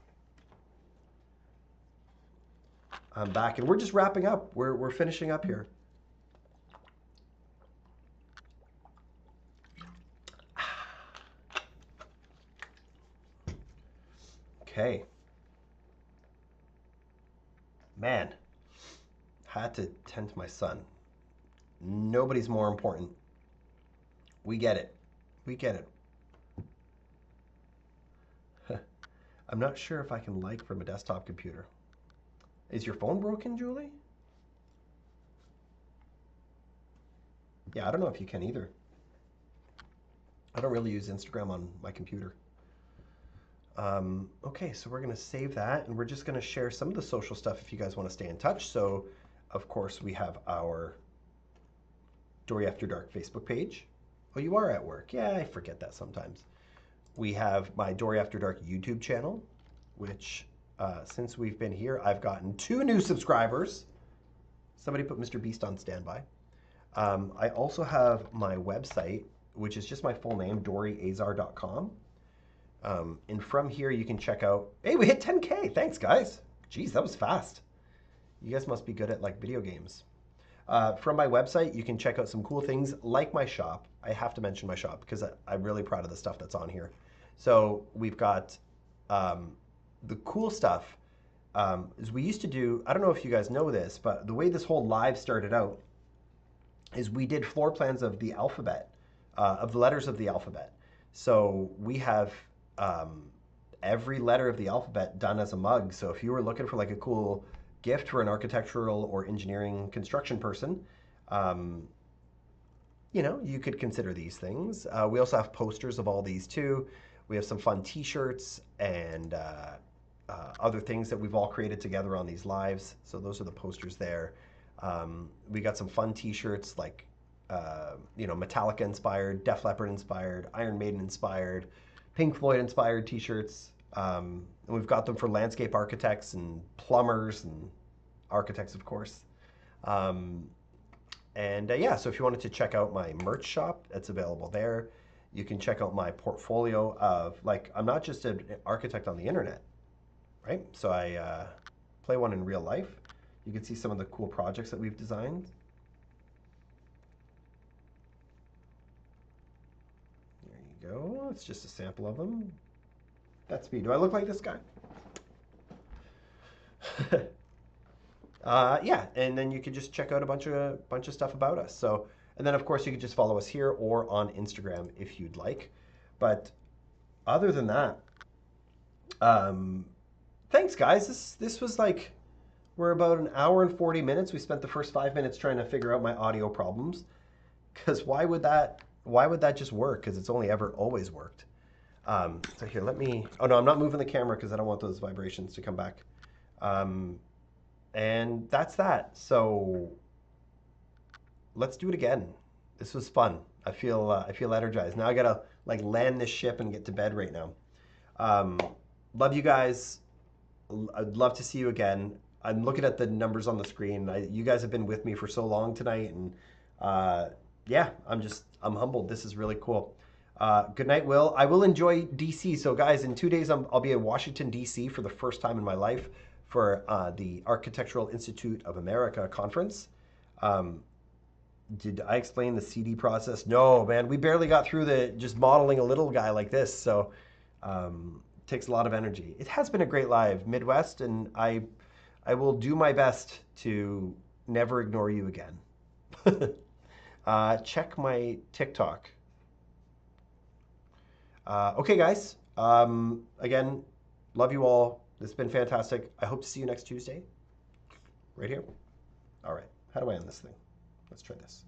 A: I'm back, and we're just wrapping up. We're finishing up here. Okay. Man, had to tend to my son. Nobody's more important. We get it. We get it. I'm not sure if I can like from a desktop computer. Is your phone broken, Julie? Yeah, I don't know if you can either. I don't really use Instagram on my computer. Okay, so we're going to save that, and we're just going to share some of the social stuff if you guys want to stay in touch. So, of course, we have our Dory After Dark Facebook page. Oh, you are at work. Yeah, I forget that sometimes. We have my Dory After Dark YouTube channel, which since we've been here, I've gotten 2 new subscribers. Somebody put Mr. Beast on standby. I also have my website, which is just my full name, doryazar.com. And from here, you can check out, hey, we hit 10K. Thanks, guys. Jeez, that was fast. You guys must be good at like video games. From my website, you can check out some cool things like my shop. I have to mention my shop because I'm really proud of the stuff that's on here. So we've got the cool stuff is we used to do, I don't know if you guys know this, but the way this whole live started out is we did floor plans of the alphabet, of the letters of the alphabet. So we have every letter of the alphabet done as a mug. So if you were looking for like a cool gift for an architectural or engineering construction person, you know, you could consider these things. We also have posters of all these too. We have some fun t-shirts and other things that we've all created together on these lives. So those are the posters there. We got some fun t-shirts like, you know, Metallica inspired, Def Leppard inspired, Iron Maiden inspired, Pink Floyd inspired t-shirts. And we've got them for landscape architects and plumbers and architects, of course. Um, and yeah, so if you wanted to check out my merch shop, it's available there. You can check out my portfolio of, like, I'm not just an architect on the internet, right? So I play one in real life. You can see some of the cool projects that we've designed. There you go. It's just a sample of them. That's me. Do I look like this guy? Yeah, and then you could just check out a bunch of stuff about us. So, and then of course you could just follow us here or on Instagram if you'd like. But other than that, um, thanks guys. This was like we're about an hour and 40 minutes. We spent the first 5 minutes trying to figure out my audio problems. Because why would that just work? Because it's only ever always worked. So here, let me. Oh no, I'm not moving the camera because I don't want those vibrations to come back. Um, and that's that. So let's do it again. This was fun. I feel energized. Now I gotta like land this ship and get to bed right now. Um, love you guys. I'd love to see you again. I'm looking at the numbers on the screen. You guys have been with me for so long tonight, and uh, yeah, I'm humbled. This is really cool. Good night, Will. I will enjoy DC. So, guys, in 2 days, I'll be in Washington, DC for the first time in my life for the Architectural Institute of America conference. Um, did I explain the CD process? No, man. We barely got through the just modeling a little guy like this. So, takes a lot of energy. It has been a great live Midwest, and I will do my best to never ignore you again. Check my TikTok. Okay, guys. Again, love you all. This has been fantastic. I hope to see you next Tuesday. Right here. All right. How do I end this thing? Let's try this.